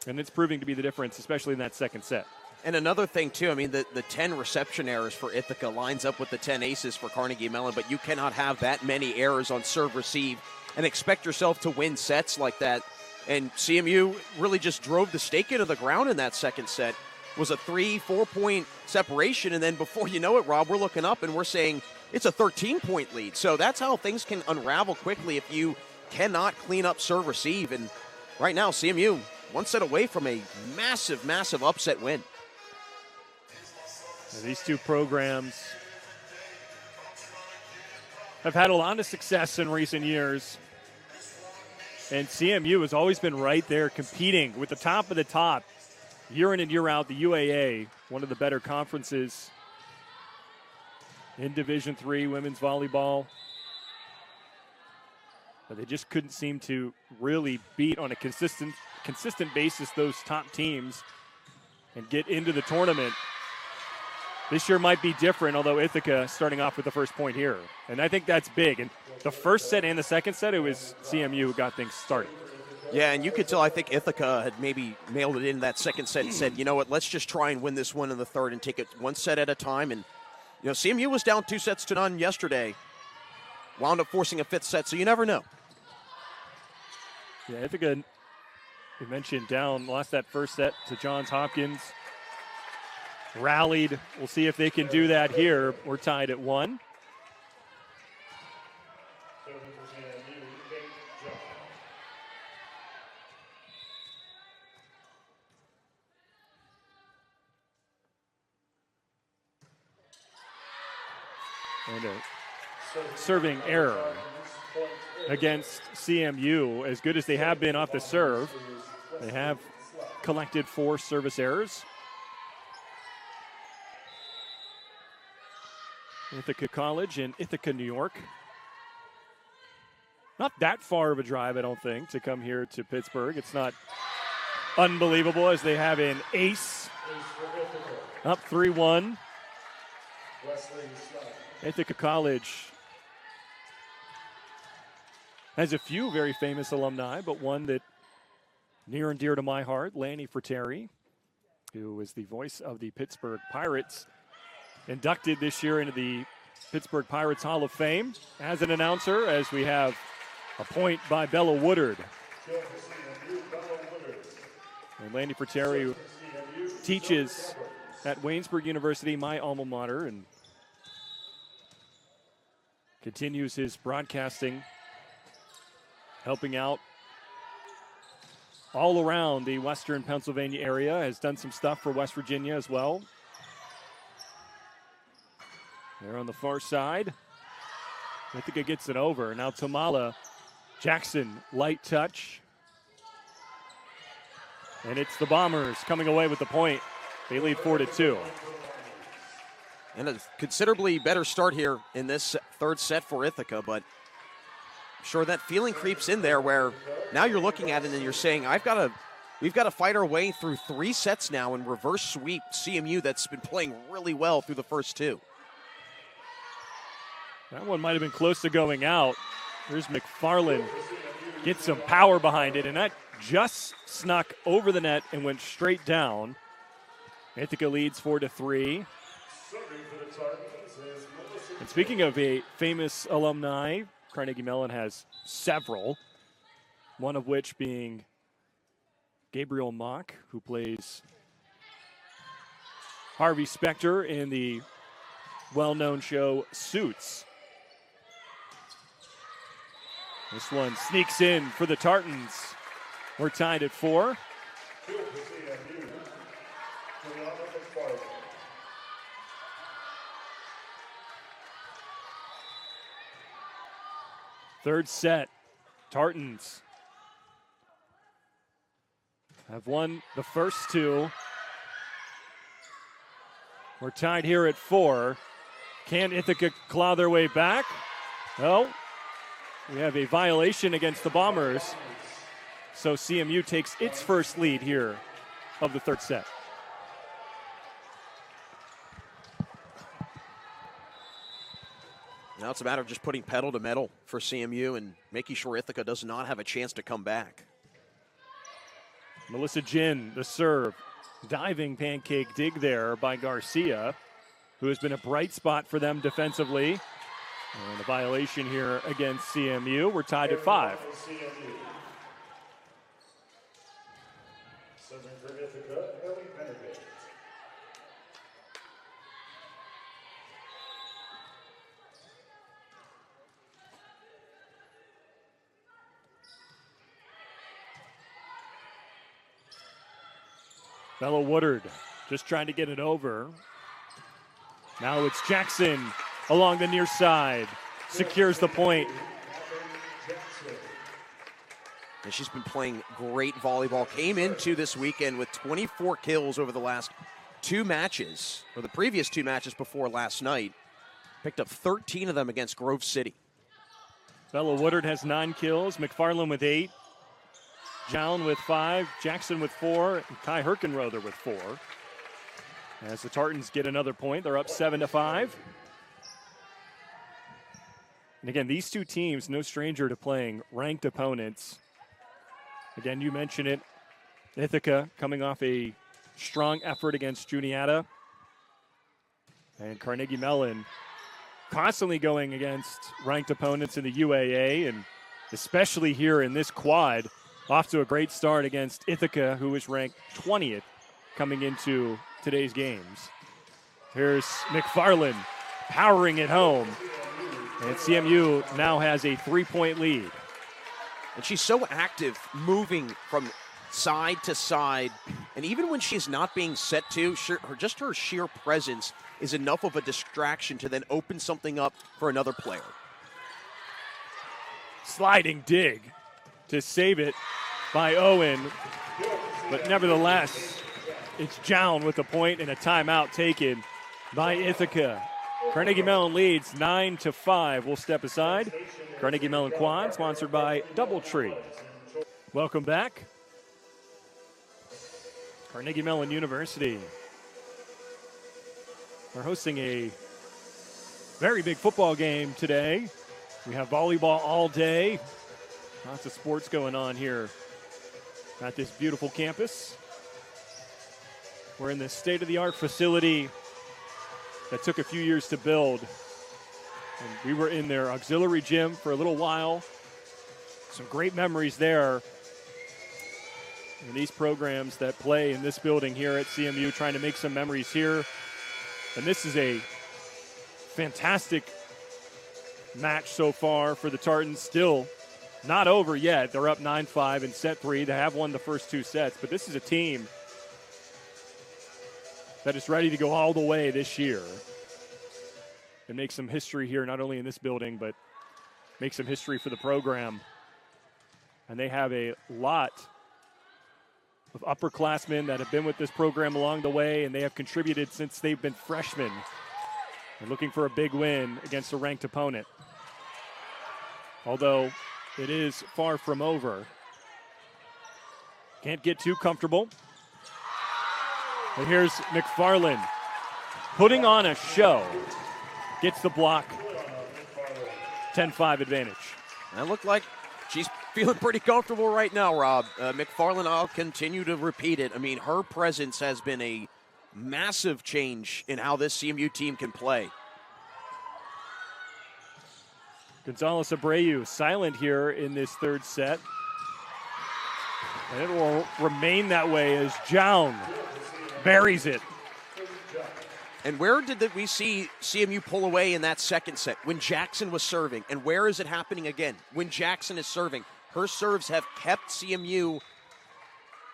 and it's proving to be the difference, especially in that second set. And another thing, too, I mean, the 10 reception errors for Ithaca lines up with the 10 aces for Carnegie Mellon, but you cannot have that many errors on serve-receive and expect yourself to win sets like that. And CMU really just drove the stake into the ground in that second set. It was a 3-4 point separation, and then before you know it, Rob, we're looking up and we're saying it's a 13-point lead. So that's how things can unravel quickly if you cannot clean up serve-receive. And right now, CMU, 1 set away from a massive, massive upset win. Now, these two programs have had a lot of success in recent years. And CMU has always been right there competing with the top of the top year in and year out. The UAA, one of the better conferences in Division III women's volleyball. But they just couldn't seem to really beat on a consistent basis those top teams and get into the tournament. This year might be different, although Ithaca starting off with the first point here. And I think that's big. And the first set and the second set, it was CMU who got things started. Yeah, and you could tell I think Ithaca had maybe mailed it in that second set and said, you know what, let's just try and win this one in the third and take it 1 set at a time. And, you know, CMU was down 2-0 yesterday. Wound up forcing a 5th set, so you never know. Yeah, Ithaca, you mentioned down, lost that first set to Johns Hopkins. Rallied. We'll see if they can do that here. We're tied at 1. And a serving error against CMU. As good as they have been off the serve, they have collected 4 service errors. Ithaca College in Ithaca, New York. Not that far of a drive, I don't think, to come here to Pittsburgh. It's not unbelievable as they have an ace. Up 3-1. Ithaca College has a few very famous alumni, but one that near and dear to my heart, Lanny Fratteri, who is the voice of the Pittsburgh Pirates, inducted this year into the Pittsburgh Pirates Hall of Fame as an announcer, as we have A point by Bella Woodard. And Landy Fratteri teaches at Waynesburg University, my alma mater, and continues his broadcasting, helping out all around the western Pennsylvania area. Has done some stuff for West Virginia as well. There on the far side. Ithaca gets it over. Now Tamala Jackson, light touch. And it's the Bombers coming away with the point. They lead 4-2. And a considerably better start here in this third set for Ithaca, but I'm sure that feeling creeps in there where now you're looking at it and you're saying, we've got to fight our way through 3 sets now and reverse sweep CMU that's been playing really well through the first 2. That one might have been close to going out. Here's McFarland. Gets some power behind it, and that just snuck over the net and went straight down. Ithaca leads 4-3. And speaking of a famous alumni, Carnegie Mellon has several, one of which being Gabriel Mock, who plays Harvey Specter in the well-known show Suits. This one sneaks in for the Tartans. We're tied at 4. Third set, Tartans have won the first 2. We're tied here at 4. Can Ithaca claw their way back? No. We have a violation against the Bombers. So CMU takes its first lead here of the third set. Now it's a matter of just putting pedal to metal for CMU and making sure Ithaca does not have a chance to come back. Melissa Ginn, the serve. Diving pancake dig there by Garcia, who has been a bright spot for them defensively. And a violation here against CMU. We're tied at 5. Bella Woodard just trying to get it over. Now it's Jackson along the near side. Secures the point. And she's been playing great volleyball. Came into this weekend with 24 kills over the last 2 matches, or the previous 2 matches before last night. Picked up 13 of them against Grove City. Bella Woodard has 9 kills. McFarland with 8. Jown with 5. Jackson with 4. And Kai Herkenrother with 4. As the Tartans get another point, they're up 7-5. And again, these 2 teams, no stranger to playing ranked opponents. Again, you mentioned it. Ithaca coming off a strong effort against Juniata. And Carnegie Mellon constantly going against ranked opponents in the UAA, and especially here in this quad, off to a great start against Ithaca, who is ranked 20th coming into today's games. Here's McFarland powering it home. And CMU now has a 3-point lead. And she's so active, moving from side to side. And even when she's not being set to, just her sheer presence is enough of a distraction to then open something up for another player. Sliding dig to save it by Owen. But nevertheless, it's Jown with the point and a timeout taken by Ithaca. Carnegie Mellon leads 9-5. We'll step aside. Carnegie Mellon Quad, sponsored by DoubleTree. Welcome back. Carnegie Mellon University. We're hosting a very big football game today. We have volleyball all day. Lots of sports going on here at this beautiful campus. We're in this state-of-the-art facility that took a few years to build. And we were in their auxiliary gym for a little while. some great memories there. And these programs that play in this building here at CMU trying to make some memories here. And this is a fantastic match so far for the Tartans. Still not over yet. They're up 9-5 in set 3. They have won the first 2 sets, but this is a team that is ready to go all the way this year and make some history here, not only in this building, but make some history for the program. And they have a lot of upperclassmen that have been with this program along the way, and they have contributed since they've been freshmen. They're looking for a big win against a ranked opponent. Although it is far from over. Can't get too comfortable. And here's McFarland putting on a show. Gets the block. 10-5 advantage. That looked like she's feeling pretty comfortable right now, Rob. McFarland, I'll continue to repeat it. I mean, her presence has been a massive change in how this CMU team can play. Gonzalez Abreu silent here in this third set. And it will remain that way as Jown buries it. And where did we see CMU pull away in that second set? When Jackson was serving. And where is it happening again? When Jackson is serving. Her serves have kept CMU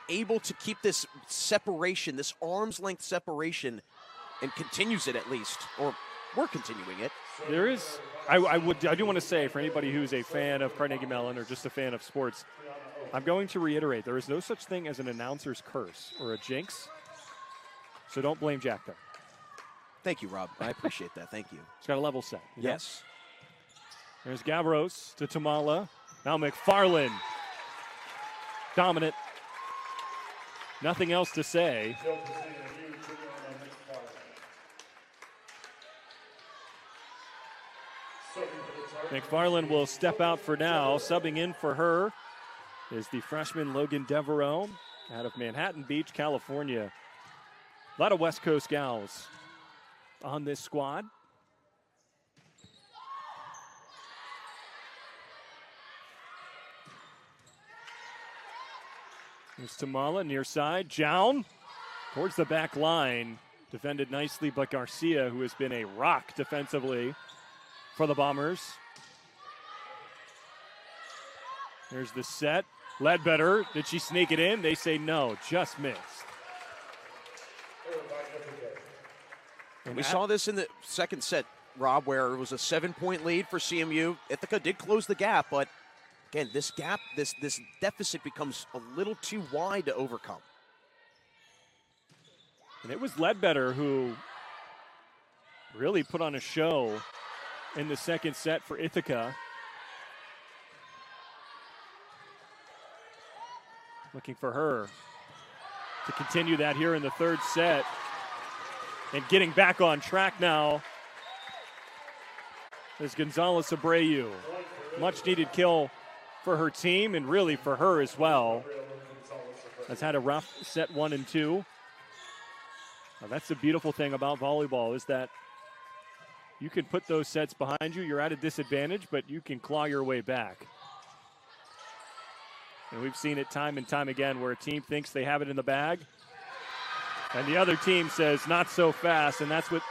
able to keep this separation, this arm's length separation, and continues it at least. Or we're continuing it. There is, I do want to say, for anybody who's a fan of Carnegie Mellon or just a fan of sports, I'm going to reiterate, there is no such thing as an announcer's curse or a jinx. So don't blame Jack there. Thank you, Rob. I appreciate that. Thank you. He's got a level set. Yes. There's Gavros to Tamala. Now McFarland. Dominant. Nothing else to say. McFarland will step out for now. Subbing in for her is the freshman Logan Devereaux out of Manhattan Beach, California. A lot of West Coast gals on this squad. Here's Tamala near side. Jown towards the back line. Defended nicely by Garcia, who has been a rock defensively for the Bombers. There's the set. Ledbetter, did she sneak it in? They say no, just missed. And we saw this in the second set, Rob, where it was a 7-point lead for CMU. Ithaca did close the gap, but again, this gap, this deficit becomes a little too wide to overcome. And it was Ledbetter who really put on a show in the second set for Ithaca. Looking for her to continue that here in the third set. And getting back on track now is Gonzalez Abreu. Much needed kill for her team and really for her as well. Has had a rough set 1 and 2. Now that's the beautiful thing about volleyball is that you can put those sets behind you. You're at a disadvantage, but you can claw your way back. And we've seen it time and time again where a team thinks they have it in the bag, and the other team says, not so fast, and that's what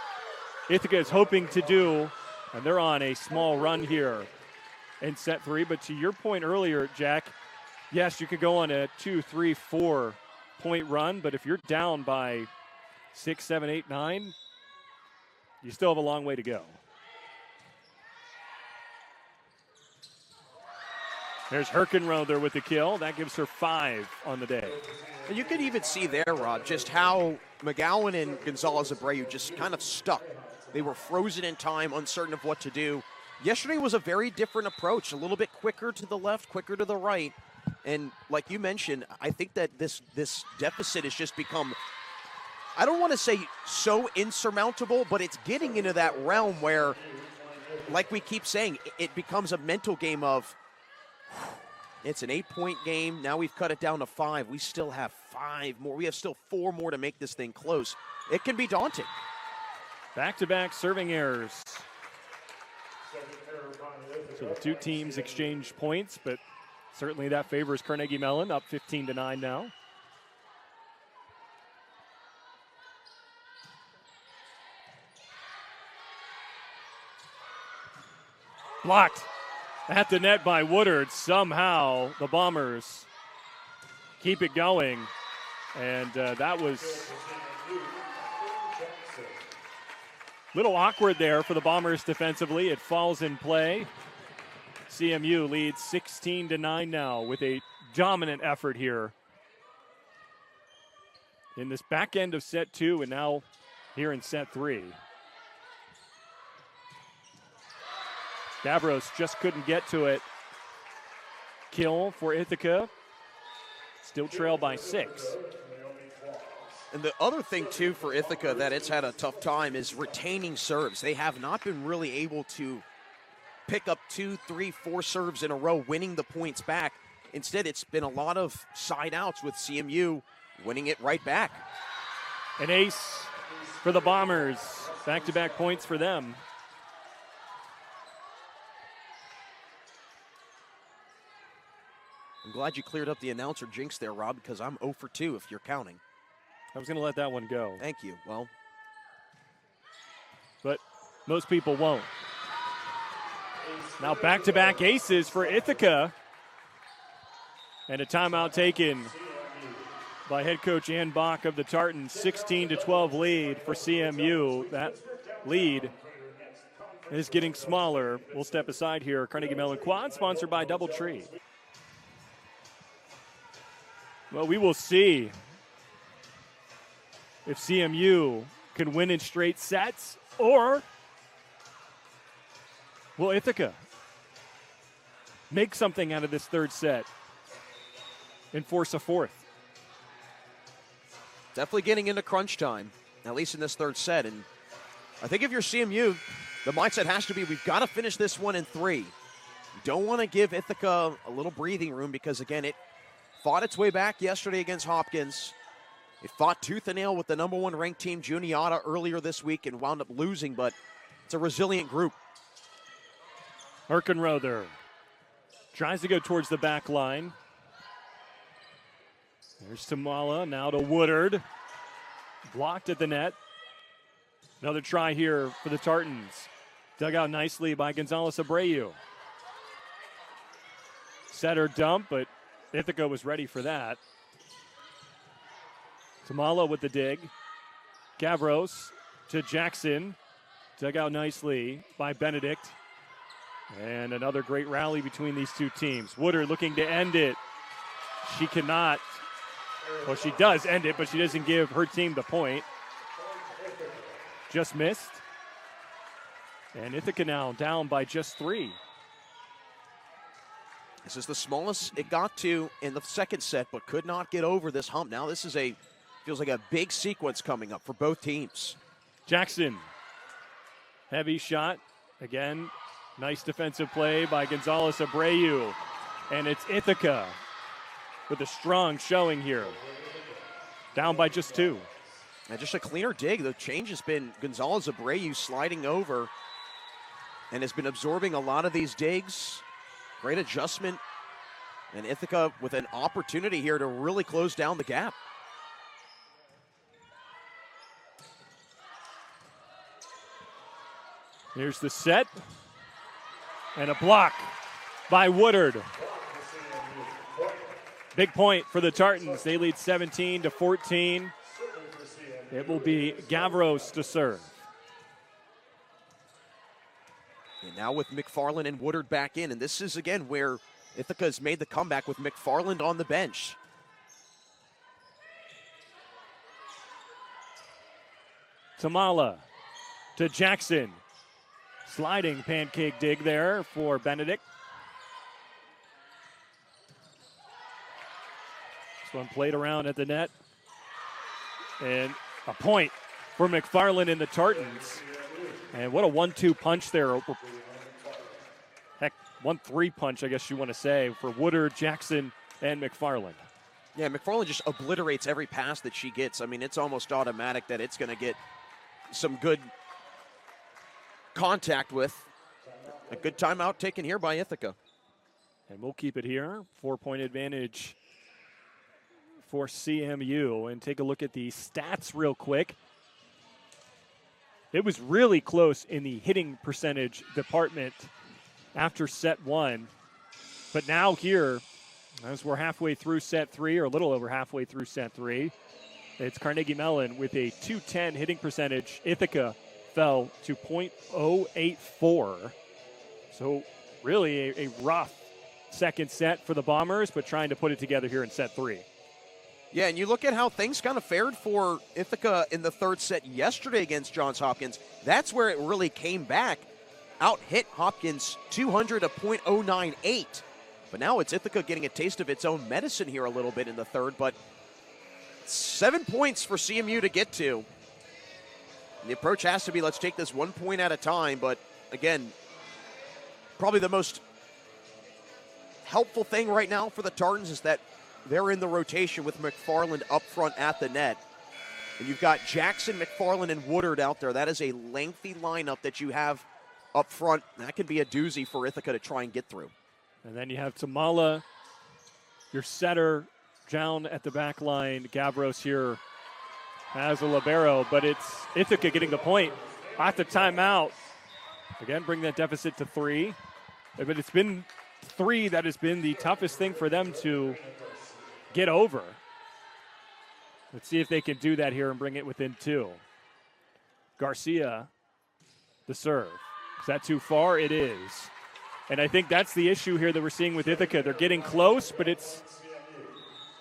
Ithaca is hoping to do, and they're on a small run here in set 3. But to your point earlier, Jack, yes, you could go on a 2, 3, 4 point run, but if you're down by 6, 7, 8, 9, you still have a long way to go. There's Herkenrother with the kill. That gives her 5 on the day. And you could even see there, Rob, just how McGowan and Gonzalez Abreu just kind of stuck. They were frozen in time, uncertain of what to do. Yesterday was a very different approach, a little bit quicker to the left, quicker to the right. And like you mentioned, I think that this deficit has just become, I don't want to say so insurmountable, but it's getting into that realm where, like we keep saying, it becomes a mental game of, it's an 8-point game. Now we've cut it down to 5. We still have 5 more. We have still 4 more to make this thing close. It can be daunting. Back-to-back serving errors. So the two teams exchange points, but Certainly that favors Carnegie Mellon, up 15-9 now. Blocked at the net by Woodard. Somehow the Bombers keep it going. And that was a little awkward there for the Bombers defensively. It falls in play. CMU leads 16-9 now with a dominant effort here in this back end of set 2 and now here in set 3. Gavros just couldn't get to it. Kill for Ithaca. Still trail by 6. And the other thing, too, for Ithaca that it's had a tough time is retaining serves. They have not been really able to pick up 2, 3, 4 serves in a row, winning the points back. Instead, it's been a lot of side outs with CMU winning it right back. An ace for the Bombers. Back-to-back points for them. I'm glad you cleared up the announcer jinx there, Rob, because I'm 0 for 2 if you're counting. I was going to let that one go. Thank you. Well, but most people won't. Now back-to-back aces for Ithaca. And a timeout taken by head coach Ann Bach of the Tartans. 16-12 lead for CMU. That lead is getting smaller. We'll step aside here. Carnegie Mellon Quad, sponsored by DoubleTree. Well, we will see if CMU can win in straight sets, or will Ithaca make something out of this third set and force a fourth? Definitely getting into crunch time, at least in this third set. And I think if you're CMU, the mindset has to be we've got to finish this one in 3. You don't want to give Ithaca a little breathing room because, again, it fought its way back yesterday against Hopkins. It fought tooth and nail with the number 1 ranked team, Juniata, earlier this week and wound up losing, but it's a resilient group. Herkenrother tries to go towards the back line. There's Tamala, now to Woodard. Blocked at the net. Another try here for the Tartans. Dug out nicely by Gonzalez Abreu. Setter dump, but Ithaca was ready for that. Tamala with the dig. Gavros to Jackson. Dug out nicely by Benedict. And another great rally between these two teams. Woodard looking to end it. She cannot. Well, she does end it, but she doesn't give her team the point. Just missed. And Ithaca now down by just 3. This is the smallest it got to in the second set, but could not get over this hump. Now this is feels like a big sequence coming up for both teams. Jackson, heavy shot. Again, nice defensive play by Gonzalez Abreu. And it's Ithaca with a strong showing here. Down by just 2. And just a cleaner dig. The change has been Gonzalez Abreu sliding over and has been absorbing a lot of these digs. Great adjustment. And Ithaca with an opportunity here to really close down the gap. Here's the set. And a block by Woodard. Big point for the Tartans. They lead 17-14. It will be Gavros to serve. And now with McFarland and Woodard back in. And this is, again, where Ithaca has made the comeback with McFarland on the bench. Tamala to Jackson. Sliding pancake dig there for Benedict. This one played around at the net. And a point for McFarland and the Tartans. And what a 1-2 punch there. Heck, 1-3 punch, I guess you want to say, for Woodard, Jackson, and McFarland. Yeah, McFarland just obliterates every pass that she gets. I mean, it's almost automatic that it's going to get some good contact with. A good timeout taken here by Ithaca. And we'll keep it here. 4-point advantage for CMU. And take a look at the stats real quick. It was really close in the hitting percentage department after set one. But now here, as we're halfway through set three, or a little over halfway through set three, it's Carnegie Mellon with a .210 hitting percentage. Ithaca fell to .084. So really a rough second set for the Bombers, but trying to put it together here in set three. Yeah, and you look at how things kind of fared for Ithaca in the third set yesterday against Johns Hopkins. That's where it really came back. Out-hit Hopkins 200 to .098. But now it's Ithaca getting a taste of its own medicine here a little bit in the third. But 7 points for CMU to get to. And the approach has to be, let's take this 1 point at a time. But again, probably the most helpful thing right now for the Tartans is that they're in the rotation with McFarland up front at the net. And you've got Jackson, McFarland, and Woodard out there. That is a lengthy lineup that you have up front. That could be a doozy for Ithaca to try and get through. And then you have Tamala, your setter, down at the back line. Gavros here as a libero, but it's Ithaca getting the point at the timeout. Again, bring that deficit to 3. But it's been 3 that has been the toughest thing for them to get over. Let's see if they can do that here and bring it within 2. Garcia, the serve. Is that too far? It is. And I think that's the issue here that we're seeing with Ithaca. They're getting close, but it's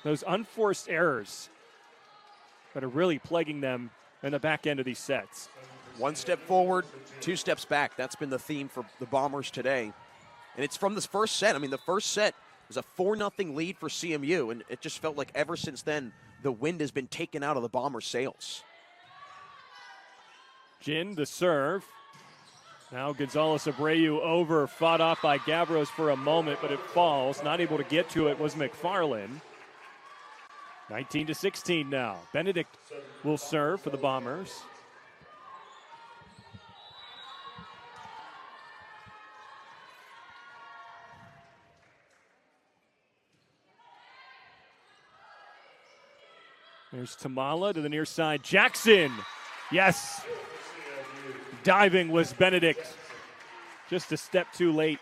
those unforced errors that are really plaguing them in the back end of these sets. 1 step forward, 2 steps back. That's been the theme for the Bombers today. And it's from this first set. I mean, the first set was a 4-0 lead for CMU, and it just felt like ever since then, the wind has been taken out of the Bombers' sails. Gin, the serve. Now Gonzalez Abreu over, fought off by Gavros for a moment, but it falls. Not able to get to it was McFarland. 19-16 now. Benedict will serve for the Bombers. There's Tamala to the near side. Jackson, yes. Diving was Benedict. Just a step too late.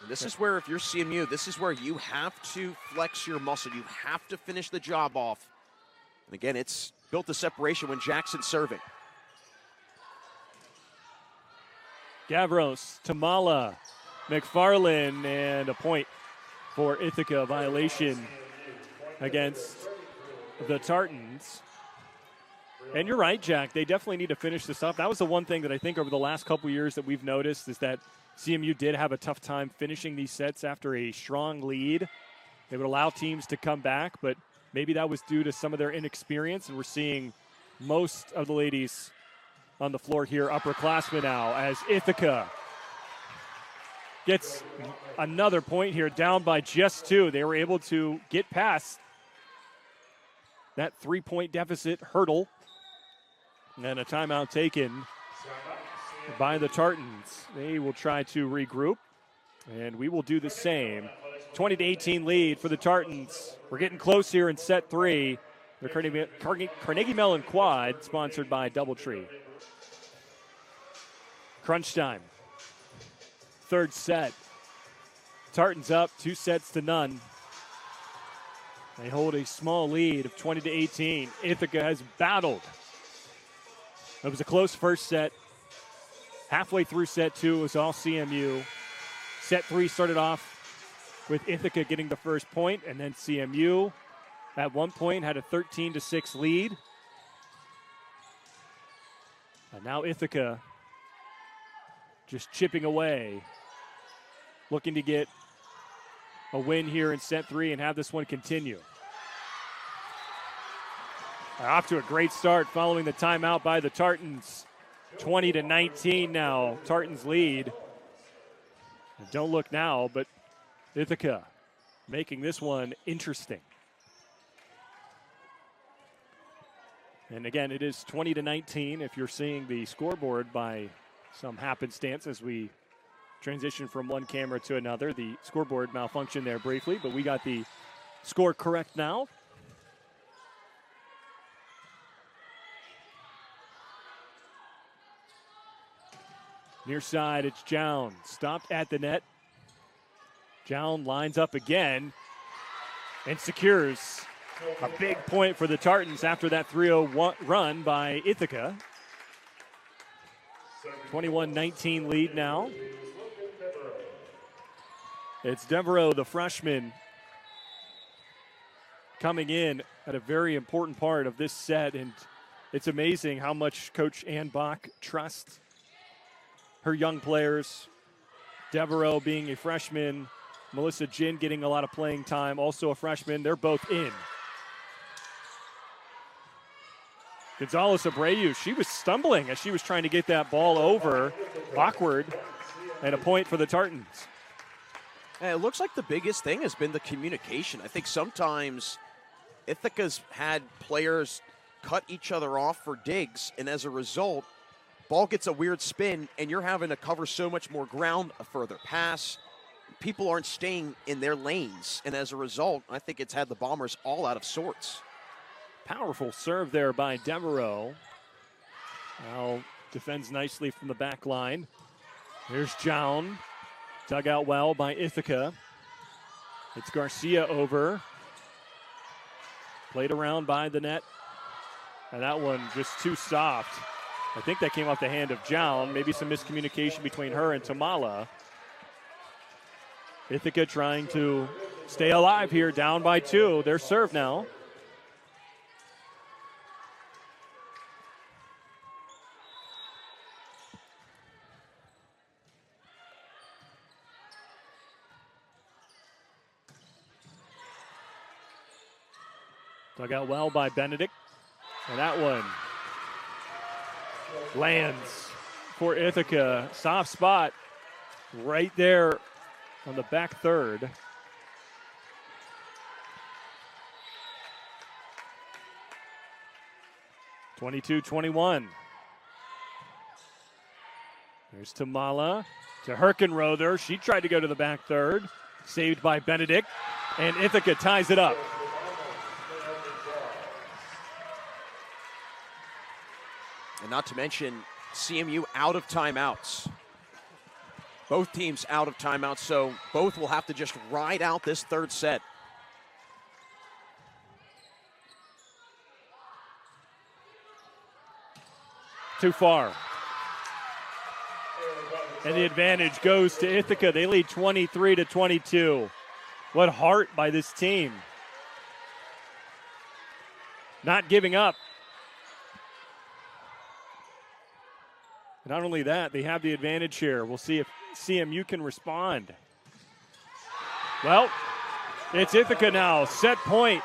This is where, if you're CMU, this is where you have to flex your muscle. You have to finish the job off. And again, it's built the separation when Jackson's serving. Gavros, Tamala, McFarland, and a point for Ithaca, violation against the Tartans. And you're right, Jack. They definitely need to finish this up. That was the one thing that I think over the last couple years that we've noticed is that CMU did have a tough time finishing these sets after a strong lead. They would allow teams to come back, but maybe that was due to some of their inexperience, and we're seeing most of the ladies on the floor here upperclassmen now as Ithaca gets another point here, down by just 2. They were able to get past that 3-point deficit hurdle. And a timeout taken by the Tartans. They will try to regroup, and we will do the same. 20-18 lead for the Tartans. We're getting close here in set 3. The Carnegie Mellon quad, sponsored by DoubleTree. Crunch time. Third set. Tartans up 2-0. They hold a small lead of 20-18. Ithaca has battled. It was a close first set. Halfway through set 2, it was all CMU. Set 3 started off with Ithaca getting the first point, and then CMU at one point had a 13-6 lead. And now Ithaca just chipping away, looking to get a win here in set 3 and have this one continue. Off to a great start following the timeout by the Tartans. 20-19 now, Tartans lead. And don't look now, but Ithaca making this one interesting. And again, it is 20-19 if you're seeing the scoreboard by some happenstance as we transition from one camera to another. The scoreboard malfunctioned there briefly, but we got the score correct now. Near side, it's Jown. Stopped at the net. Jown lines up again and secures a big point for the Tartans after that 3-0 run by Ithaca. 21-19 lead now. It's Devereaux, the freshman, coming in at a very important part of this set, and it's amazing how much Coach Ann Bach trusts her young players. Devereaux being a freshman, Melissa Jin getting a lot of playing time, also a freshman. They're both in. Gonzalez Abreu, she was stumbling as she was trying to get that ball over. Awkward, and a point for the Tartans. And it looks like the biggest thing has been the communication. I think sometimes Ithaca's had players cut each other off for digs, and as a result, ball gets a weird spin, and you're having to cover so much more ground, a further pass. People aren't staying in their lanes, and as a result, I think it's had the Bombers all out of sorts. Powerful serve there by Devereaux. Now defends nicely from the back line. Here's Jown. Dug out well by Ithaca. It's Garcia over. Played around by the net. And that one just too soft. I think that came off the hand of Jown. Maybe some miscommunication between her and Tamala. Ithaca trying to stay alive here, down by 2. Their serve now. Dug out well by Benedict. And that one lands for Ithaca. Soft spot right there on the back third. (22-21). There's Tamala to Herkenrother. She tried to go to the back third. Saved by Benedict. And Ithaca ties it up. And not to mention CMU out of timeouts. Both teams out of timeouts, so both will have to just ride out this third set. Too far. And the advantage goes to Ithaca. They lead 23-22. What heart by this team. Not giving up. Not only that, they have the advantage here. We'll see if CMU can respond. Well, it's Ithaca now. Set point.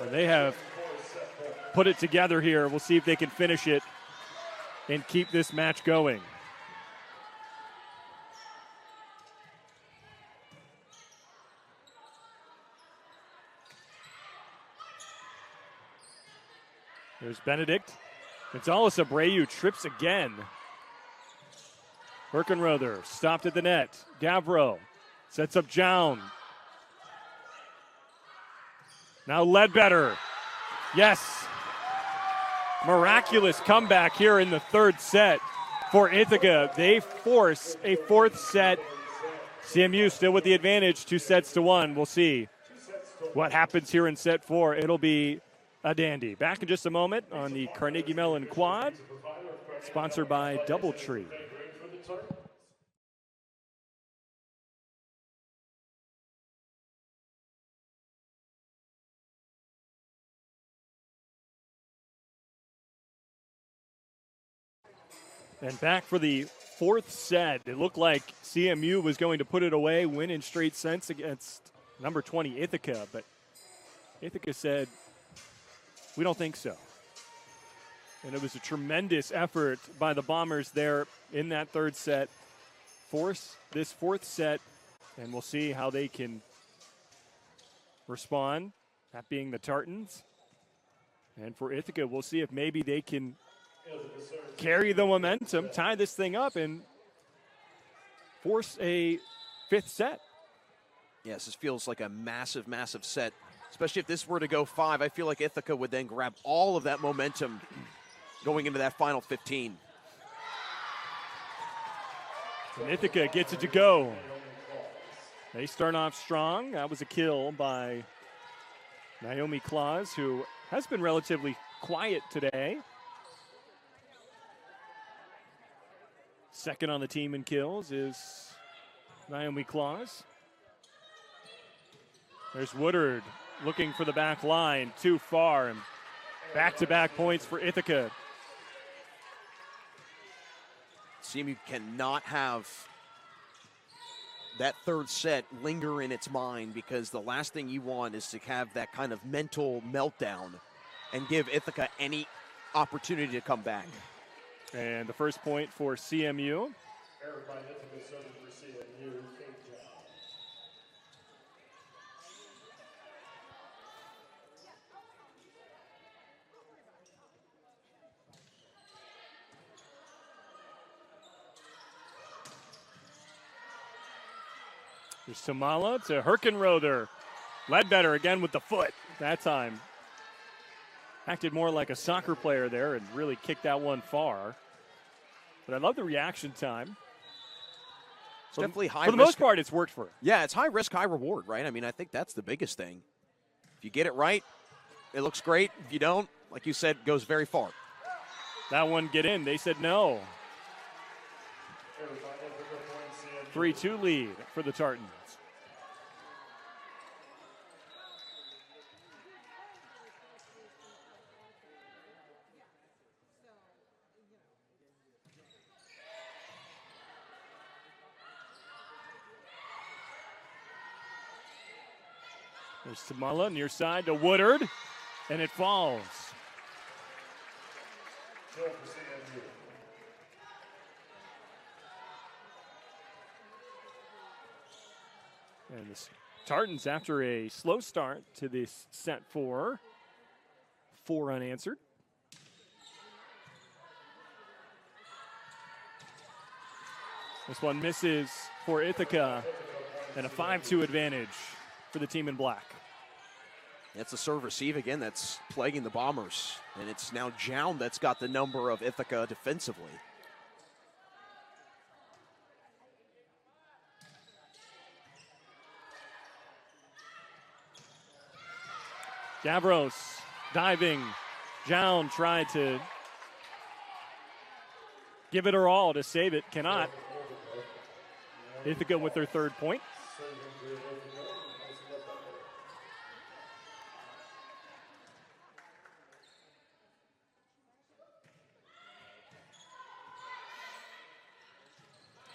And they have put it together here. We'll see if they can finish it and keep this match going. There's Benedict. Gonzalez Abreu trips again. Herkenrother stopped at the net. Gavro sets up Jown. Now Ledbetter. Yes. Miraculous comeback here in the third set for Ithaca. They force a fourth set. CMU still with the advantage, 2-1. We'll see what happens here in set 4. It'll be a dandy. Back in just a moment on the Carnegie Mellon Quad, sponsored by Doubletree. And back for the fourth set. It looked like CMU was going to put it away, win in straight sets against number 20 Ithaca, but Ithaca said, we don't think so. And it was a tremendous effort by the Bombers there in that third set. Force this fourth set, and we'll see how they can respond, that being the Tartans. And for Ithaca, we'll see if maybe they can carry the momentum, tie this thing up, and force a fifth set. Yes, this feels like a massive, massive set. Especially if this were to go 5, I feel like Ithaca would then grab all of that momentum going into that final 15. And Ithaca gets it to go. They start off strong. That was a kill by Naomi Claus, who has been relatively quiet today. Second on the team in kills is Naomi Claus. There's Woodard looking for the back line, too far, and back-to-back points for Ithaca. CMU cannot have that third set linger in its mind, because the last thing you want is to have that kind of mental meltdown and give Ithaca any opportunity to come back. And the first point for CMU. There's Tamala to Herkenrother. Ledbetter again with the foot that time. Acted more like a soccer player there and really kicked that one far. But I love the reaction time. It's definitely high risk. For the most part, it's worked for her. Yeah, it's high risk, high reward, right? I mean, I think that's the biggest thing. If you get it right, it looks great. If you don't, like you said, goes very far. That one get in. They said no. 3-2 lead for the Tartans. There's Tamala near side to Woodard, and it falls. And the Tartans, after a slow start to this set 4 unanswered. This one misses for Ithaca, and a 5-2 advantage for the team in black. That's a serve receive again that's plaguing the Bombers. And it's now Jown that's got the number of Ithaca defensively. Gavros diving. Jown tried to give it her all to save it. Cannot. Ithaca with their third point.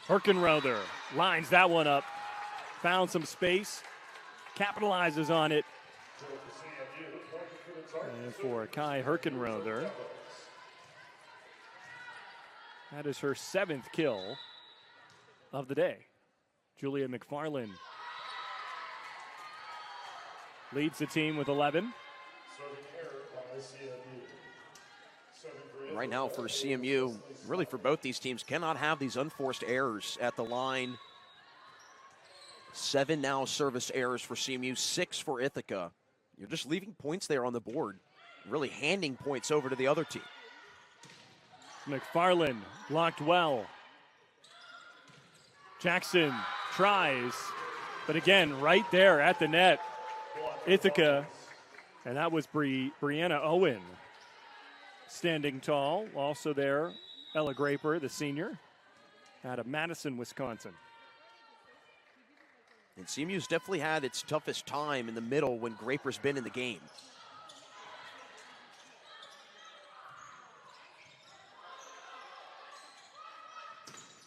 Herkenrother lines that one up. Found some space. Capitalizes on it. And for Kai Herkenrother, that is her 7th kill of the day. Julia McFarland leads the team with 11. Right now for CMU, really for both these teams, cannot have these unforced errors at the line. 7 now service errors for CMU, 6 for Ithaca. You're just leaving points there on the board, really handing points over to the other team. McFarland blocked well. Jackson tries, but again, right there at the net, Ithaca, and that was Brianna Owen standing tall. Also there, Ella Graper, the senior, out of Madison, Wisconsin. And CMU's definitely had its toughest time in the middle when Graper's been in the game.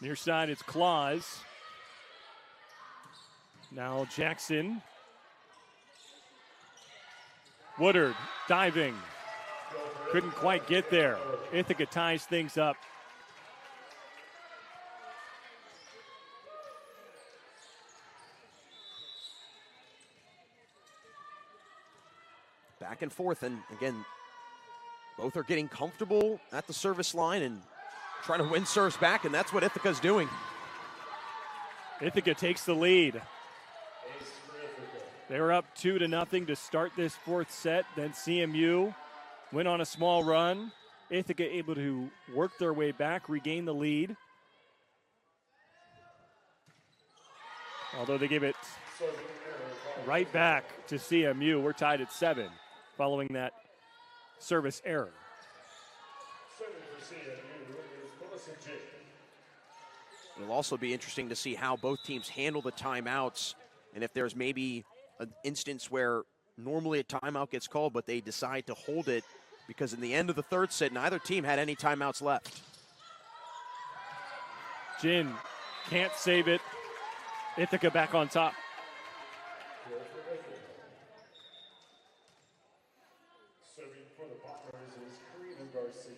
Near side, it's Claus. Now Jackson. Woodard diving. Couldn't quite get there. Ithaca ties things up. Back and forth, and again, Both are getting comfortable at the service line and trying to win serves back, and that's what Ithaca's doing. Ithaca takes the lead. They were up 2-0 to start this fourth set. Then CMU went on a small run. Ithaca able to work their way back, regain the lead. Although they give it right back to CMU. We're tied at 7 following that service error. It'll also be interesting to see how both teams handle the timeouts, and if there's maybe an instance where normally a timeout gets called, but they decide to hold it because in the end of the third set, neither team had any timeouts left. Jin can't save it. Ithaca back on top. Serving for the Bombers is Karina Garcia.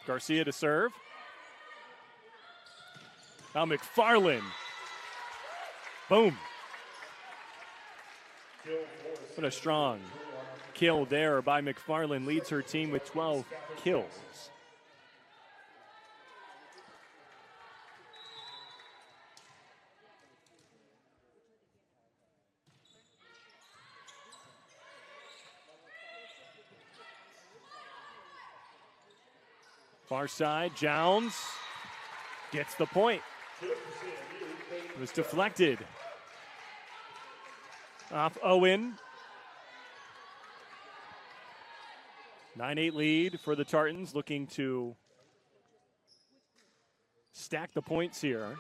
Garcia to serve. Now McFarland. Boom. What a strong kill there by McFarland. Leads her team with 12 kills. Far side, Jones gets the point. It was deflected. Off Owen. 9-8 lead for the Tartans, looking to stack the points here.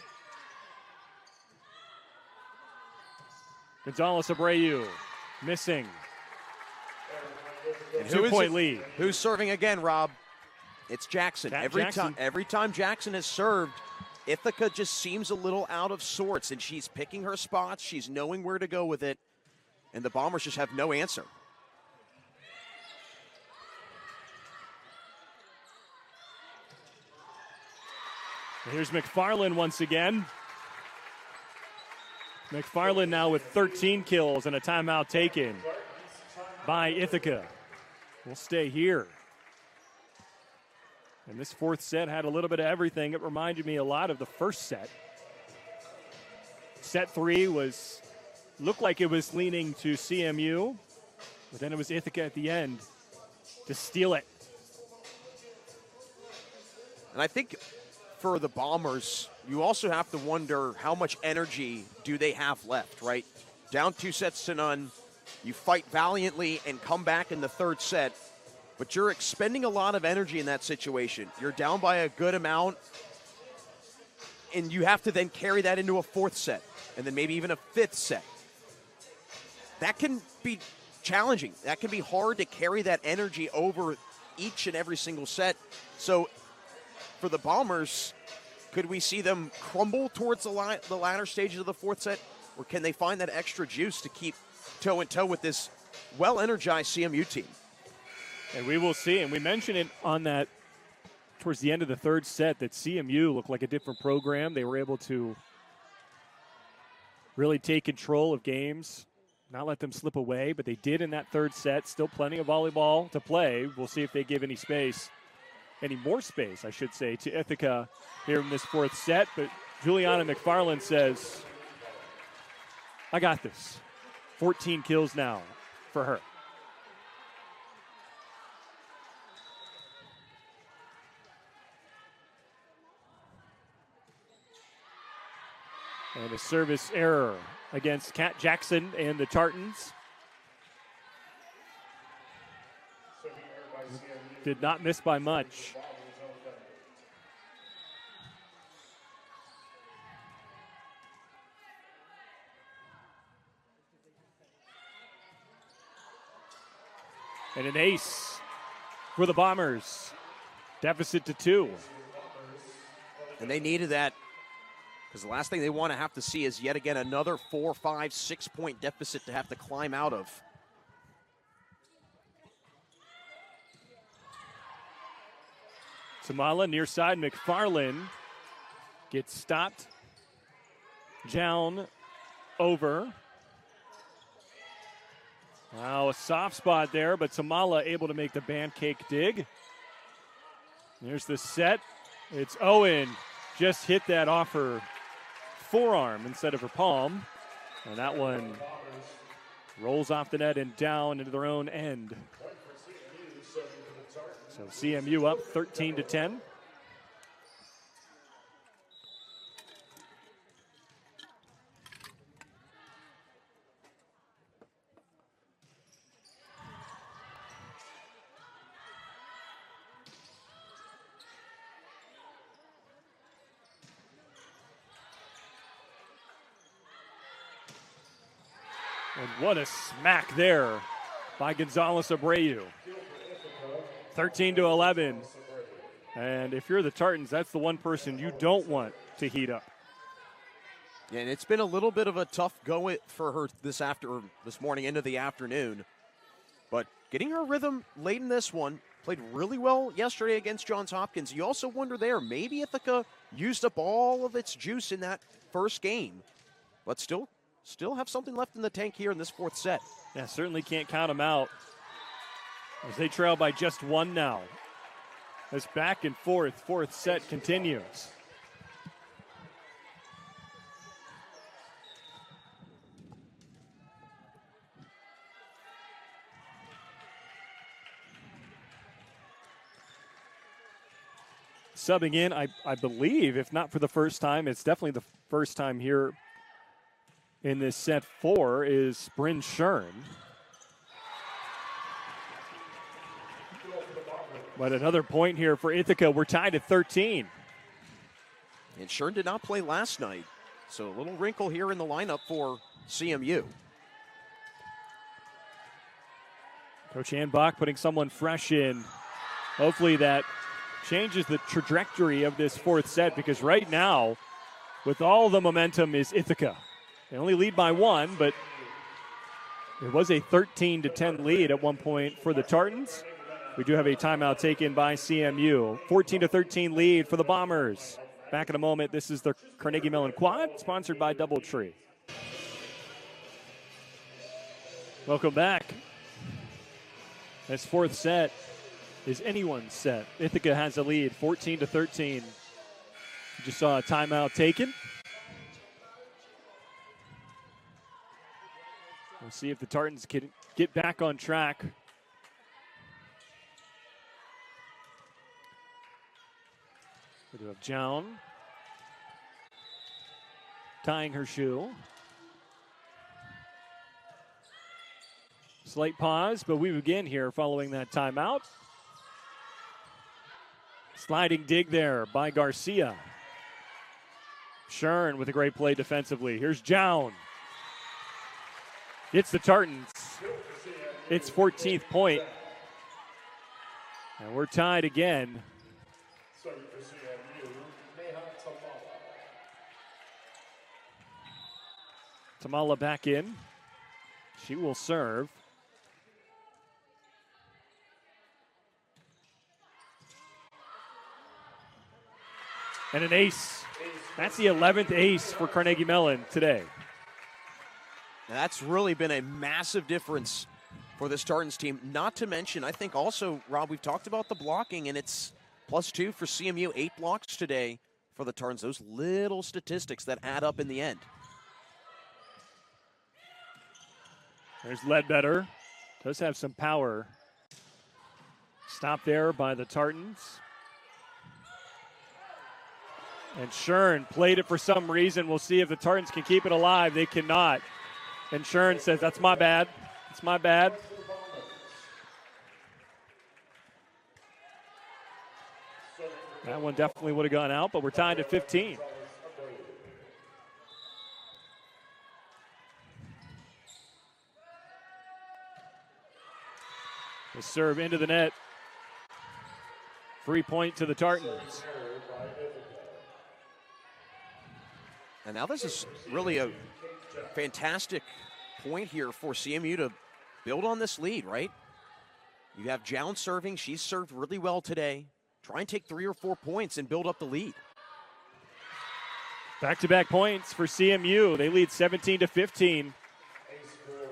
Gonzalez Abreu missing. And 2-point lead. Who's serving again, Rob? It's Jackson. Jackson. Every time Jackson has served, Ithaca just seems a little out of sorts, and she's picking her spots. She's knowing where to go with it, and the Bombers just have no answer. Here's McFarland once again. McFarland now with 13 kills and a timeout taken by Ithaca. We'll stay here. And this fourth set had a little bit of everything. It reminded me a lot of the first set. Set 3 looked like it was leaning to CMU, but then it was Ithaca at the end to steal it. And I think for the Bombers, you also have to wonder how much energy do they have left, right? Down 2-0, you fight valiantly and come back in the third set, but you're expending a lot of energy in that situation. You're down by a good amount, and you have to then carry that into a fourth set, and then maybe even a fifth set. That can be challenging. That can be hard to carry that energy over each and every single set. So for the Bombers, could we see them crumble towards the latter stages of the fourth set, or can they find that extra juice to keep toe-in-toe with this well-energized CMU team? And we will see. And we mentioned it on that towards the end of the third set that CMU looked like a different program. They were able to really take control of games, not let them slip away, but they did in that third set. Still plenty of volleyball to play. We'll see if they give any more space, I should say, to Ithaca here in this fourth set. But Juliana McFarland says, I got this. 14 kills now for her. And a service error against Kat Jackson and the Tartans. Did not miss by much. And an ace for the Bombers. Deficit to 2. And they needed that, because the last thing they want to have to see is yet again another 4, 5, 6 point deficit to have to climb out of. Tamala near side. McFarland gets stopped. Down over. Now a soft spot there, but Tamala able to make the pancake dig. There's the set. It's Owen. Just hit that off her forearm instead of her palm. And that one rolls off the net and down into their own end. So CMU up 13-10. And what a smack there by Gonzalez Abreu. 13-11. And if you're the Tartans, that's the one person you don't want to heat up. Yeah, and it's been a little bit of a tough go for her this morning into the afternoon. But getting her rhythm late in this one, played really well yesterday against Johns Hopkins. You also wonder there, maybe Ithaca used up all of its juice in that first game, but still have something left in the tank here in this fourth set. Yeah, certainly can't count them out as they trail by just one now. This back and forth, fourth set continues. Subbing in, I believe, if not for the first time, it's definitely the first time here in this set 4, is Bryn Shern. But another point here for Ithaca. We're tied at 13. And Shern did not play last night, so a little wrinkle here in the lineup for CMU. Coach Hanbach putting someone fresh in. Hopefully that changes the trajectory of this fourth set, because right now, with all the momentum, is Ithaca. They only lead by 1, but it was a 13-10 lead at one point for the Tartans. We do have a timeout taken by CMU. 14-13 lead for the Bombers. Back in a moment. This is the Carnegie Mellon Quad, sponsored by DoubleTree. Welcome back. This fourth set is anyone's set. Ithaca has a lead, 14-13. You just saw a timeout taken. We'll see if the Tartans can get back on track. We do have Joan tying her shoe. Slight pause, but we begin here following that timeout. Sliding dig there by Garcia. Shern with a great play defensively. Here's Joan. It's the Tartans. It's 14th point. And we're tied again. Tamala back in. She will serve. And an ace. That's the 11th ace for Carnegie Mellon today. Now that's really been a massive difference for this Tartans team. Not to mention, I think also, Rob, we've talked about the blocking, and it's +2 for CMU, 8 blocks today for the Tartans. Those little statistics that add up in the end. There's Ledbetter. Does have some power. Stop there by the Tartans. And Shern played it for some reason. We'll see if the Tartans can keep it alive. They cannot. And Shern says, that's my bad. It's my bad. That one definitely would have gone out, but we're tied at 15. The serve into the net. Free point to the Tartans. And now this is really a fantastic point here for CMU to build on this lead, right? You have Jown serving. She's served really well today. Try and take 3 or 4 points and build up the lead. Back-to-back points for CMU. They lead 17-15.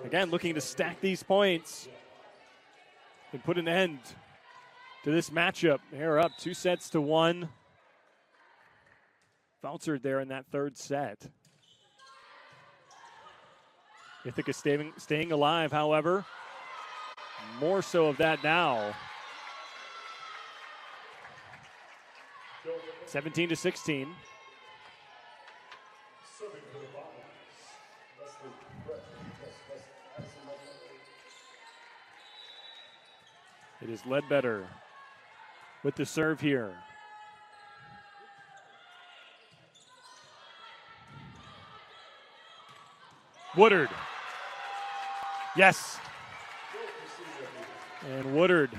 Again, looking to stack these points and put an end to this matchup. They're up 2-1. Faltered there in that third set. Ithaca staying alive, however. More so of that now. 17-16. It is Ledbetter with the serve here. Woodard. Yes. And Woodard,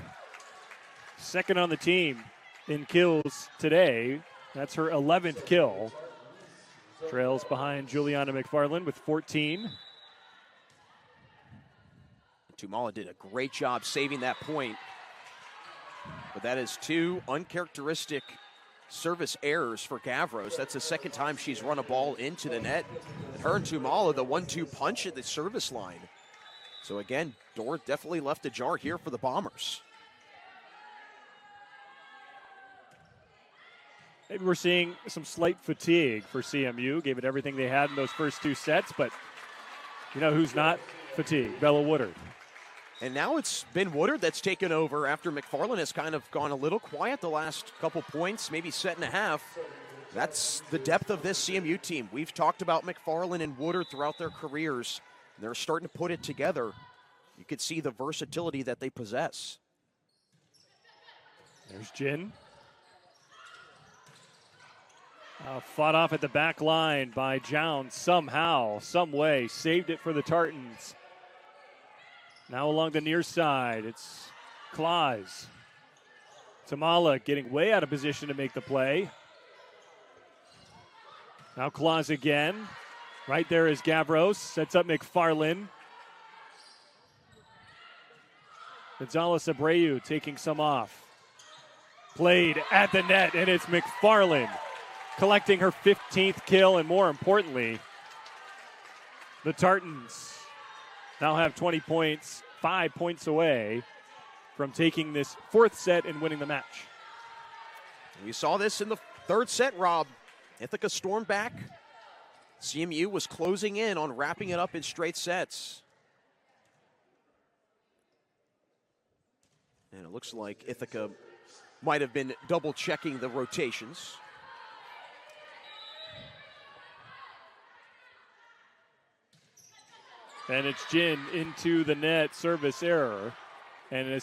second on the team in kills today. That's her 11th kill. Trails behind Juliana McFarland with 14. Tumala did a great job saving that point. But that is two uncharacteristic service errors for Gavros. That's the second time she's run a ball into the net. And her and Tumala, the 1-2 punch at the service line. So again, door definitely left ajar here for the Bombers. Maybe we're seeing some slight fatigue for CMU. Gave it everything they had in those first two sets, but you know who's not fatigued? Bella Woodard. And now it's been Woodard that's taken over after McFarland has kind of gone a little quiet the last couple points, maybe set and a half. That's the depth of this CMU team. We've talked about McFarland and Woodard throughout their careers. They're starting to put it together. You could see the versatility that they possess. There's Jin. Fought off at the back line by Jones somehow, some way. Saved it for the Tartans. Now along the near side, it's Claus. Tamala getting way out of position to make the play. Now Claus again. Right there is Gavros. Sets up McFarland. Gonzalez Abreu taking some off. Played at the net, and it's McFarland collecting her 15th kill, and more importantly, the Tartans now have 20 points, 5 points away from taking this fourth set and winning the match. We saw this in the third set, Rob. Ithaca stormed back. CMU was closing in on wrapping it up in straight sets. And it looks like Ithaca might have been double-checking the rotations. And it's Jin into the net, service error. And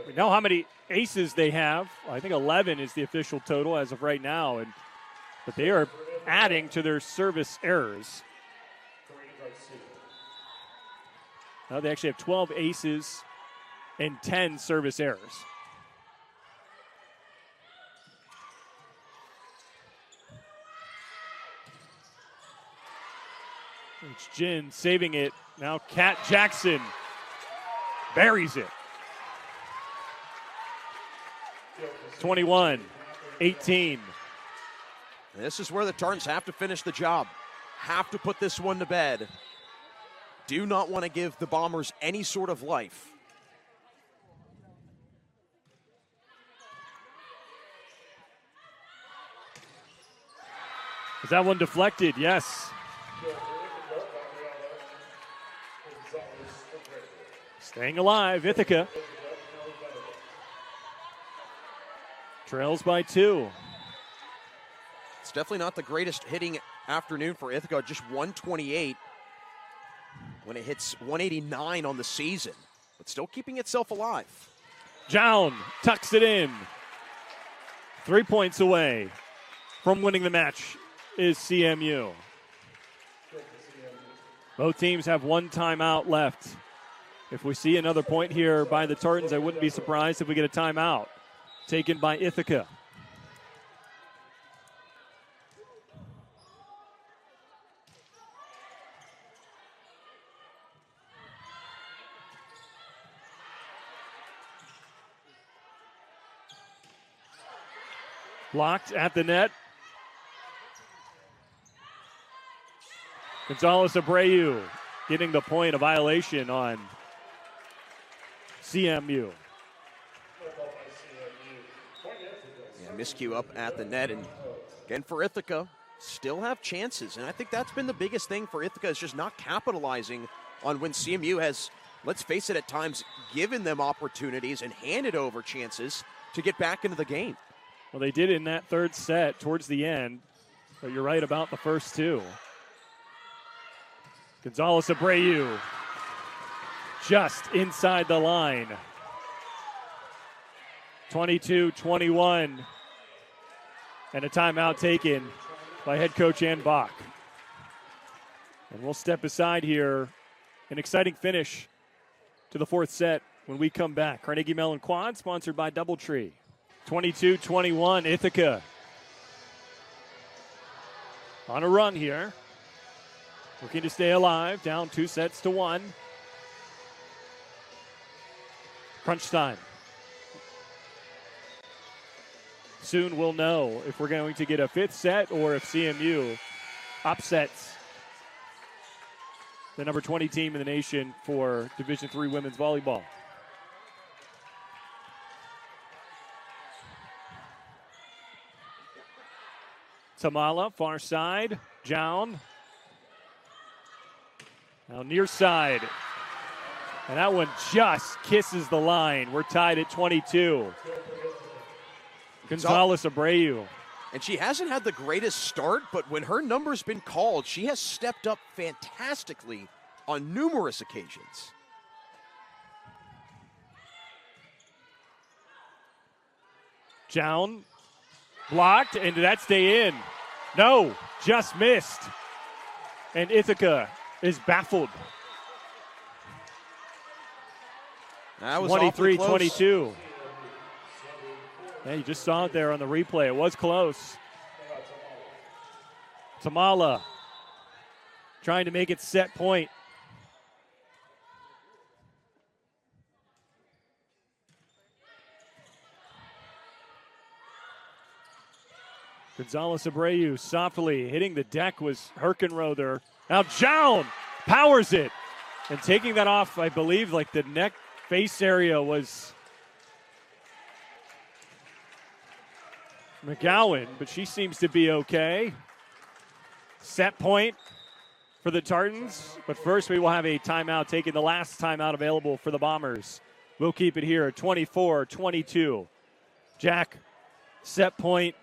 we know how many aces they have. I think 11 is the official total as of right now. But they are adding to their service errors. Now they actually have 12 aces and 10 service errors. It's Jin saving it. Now Kat Jackson buries it. 21-18. This is where the Tartans have to finish the job. Have to put this one to bed. Do not want to give the Bombers any sort of life. Is that one deflected? Yes. Staying alive, Ithaca. Trails by 2. It's definitely not the greatest hitting afternoon for Ithaca, just 128 when it hits 189 on the season, but still keeping itself alive. Jown tucks it in. 3 points away from winning the match is CMU. Both teams have one timeout left. If we see another point here by the Tartans, I wouldn't be surprised if we get a timeout taken by Ithaca. Blocked at the net. Gonzalez Abreu getting the point, a violation on CMU. Yeah, miscue up at the net. And again, for Ithaca, still have chances. And I think that's been the biggest thing for Ithaca, is just not capitalizing on when CMU has, let's face it, at times given them opportunities and handed over chances to get back into the game. Well, they did in that third set towards the end, but you're right about the first two. Gonzalez Abreu just inside the line. 22-21. And a timeout taken by head coach Ann Bach. And we'll step aside here. An exciting finish to the fourth set when we come back. Carnegie Mellon Quad, sponsored by DoubleTree. 22-21, Ithaca on a run here. Looking to stay alive, down 2-1. Crunch time. Soon we'll know if we're going to get a fifth set or if CMU upsets the number 20 team in the nation for Division III women's volleyball. Tamala, far side. Jown. Now near side. And that one just kisses the line. We're tied at 22. Gonzalez Abreu. And she hasn't had the greatest start, but when her number's been called, she has stepped up fantastically on numerous occasions. Jown blocked, and did that stay in? No, just missed. And Ithaca is baffled. That was 23-22. Yeah, you just saw it there on the replay. It was close. Tamala trying to make it set point. Gonzalez Abreu softly hitting the deck was Herkenrother. Now Jown powers it. And taking that off, I believe, like the neck face area was McGowan, but she seems to be okay. Set point for the Tartans, but first we will have a timeout taken, the last timeout available for the Bombers. We'll keep it here, 24-22. Jack, set point.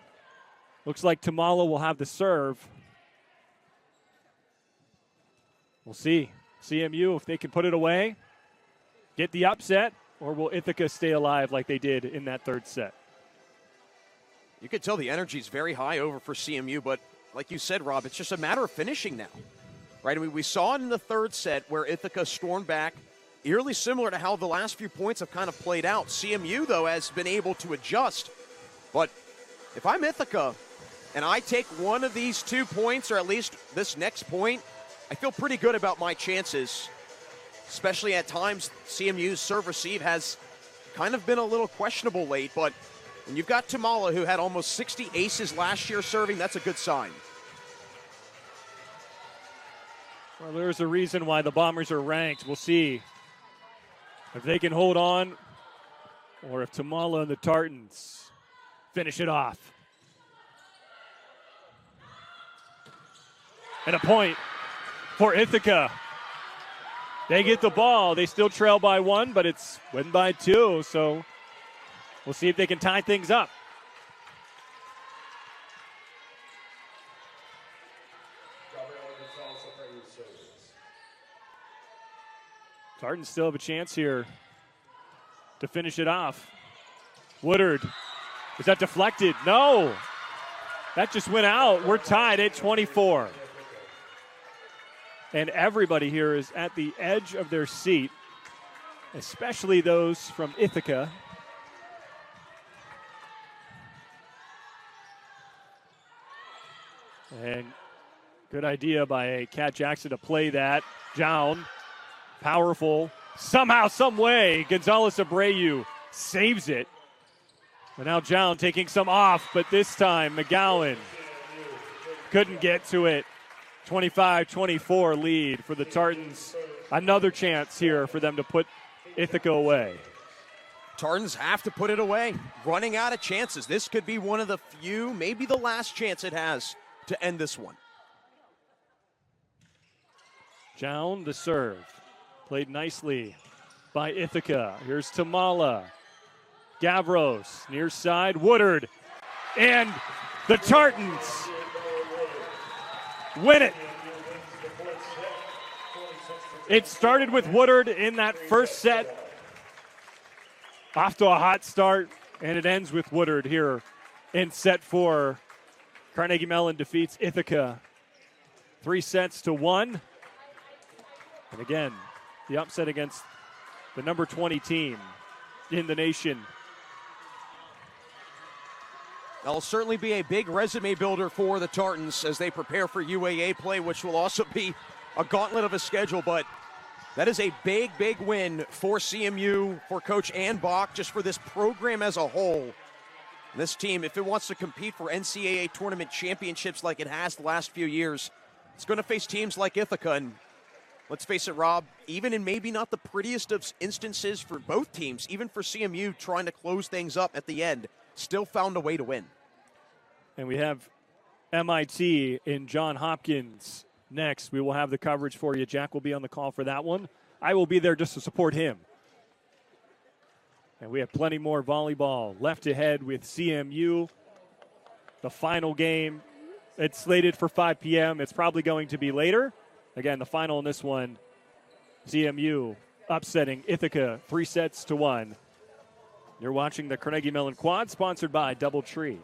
Looks like Tamala will have the serve. We'll see. CMU, if they can put it away, get the upset, or will Ithaca stay alive like they did in that third set? You could tell the energy is very high over for CMU, but like you said, Rob, it's just a matter of finishing now, right? I mean, we saw it in the third set where Ithaca stormed back, eerily similar to how the last few points have kind of played out. CMU, though, has been able to adjust. But if I'm Ithaca and I take one of these 2 points, or at least this next point, I feel pretty good about my chances, especially at times CMU's serve-receive has kind of been a little questionable late, but when you've got Tamala, who had almost 60 aces last year serving, that's a good sign. Well, there's a reason why the Bombers are ranked. We'll see if they can hold on or if Tamala and the Tartans finish it off. And a point for Ithaca. They get the ball. They still trail by 1, but it's win by 2, so we'll see if they can tie things up. Tartans still have a chance here to finish it off. Woodard. Is that deflected? No. That just went out. We're tied at 24. And everybody here is at the edge of their seat, especially those from Ithaca. And good idea by Kat Jackson to play that. Jown, powerful. Somehow, some way, Gonzalez Abreu saves it. And now Jown taking some off, but this time McGowan couldn't get to it. 25-24 lead for the Tartans. Another chance here for them to put Ithaca away. Tartans have to put it away. Running out of chances. This could be one of the few, maybe the last chance it has to end this one. Down the serve. Played nicely by Ithaca. Here's Tamala. Gavros, near side. Woodard. And the Tartans win it. It started with Woodard in that first set. Off to a hot start, and it ends with Woodard here in set 4. Carnegie Mellon defeats Ithaca 3-1. And again, the upset against the number 20 team in the nation. That'll certainly be a big resume builder for the Tartans as they prepare for UAA play, which will also be a gauntlet of a schedule, but that is a big, big win for CMU, for Coach Ann Bach, just for this program as a whole. This team, if it wants to compete for NCAA tournament championships like it has the last few years, it's going to face teams like Ithaca. And let's face it, Rob, even in maybe not the prettiest of instances for both teams, even for CMU trying to close things up at the end, still found a way to win. And we have MIT in John Hopkins next. We will have the coverage for you. Jack will be on the call for that one. I will be there just to support him. And we have plenty more volleyball left ahead with CMU. The final game, it's slated for 5 p.m. It's probably going to be later. Again, the final in this one, CMU upsetting Ithaca 3-1. You're watching the Carnegie Mellon Quad, sponsored by DoubleTree.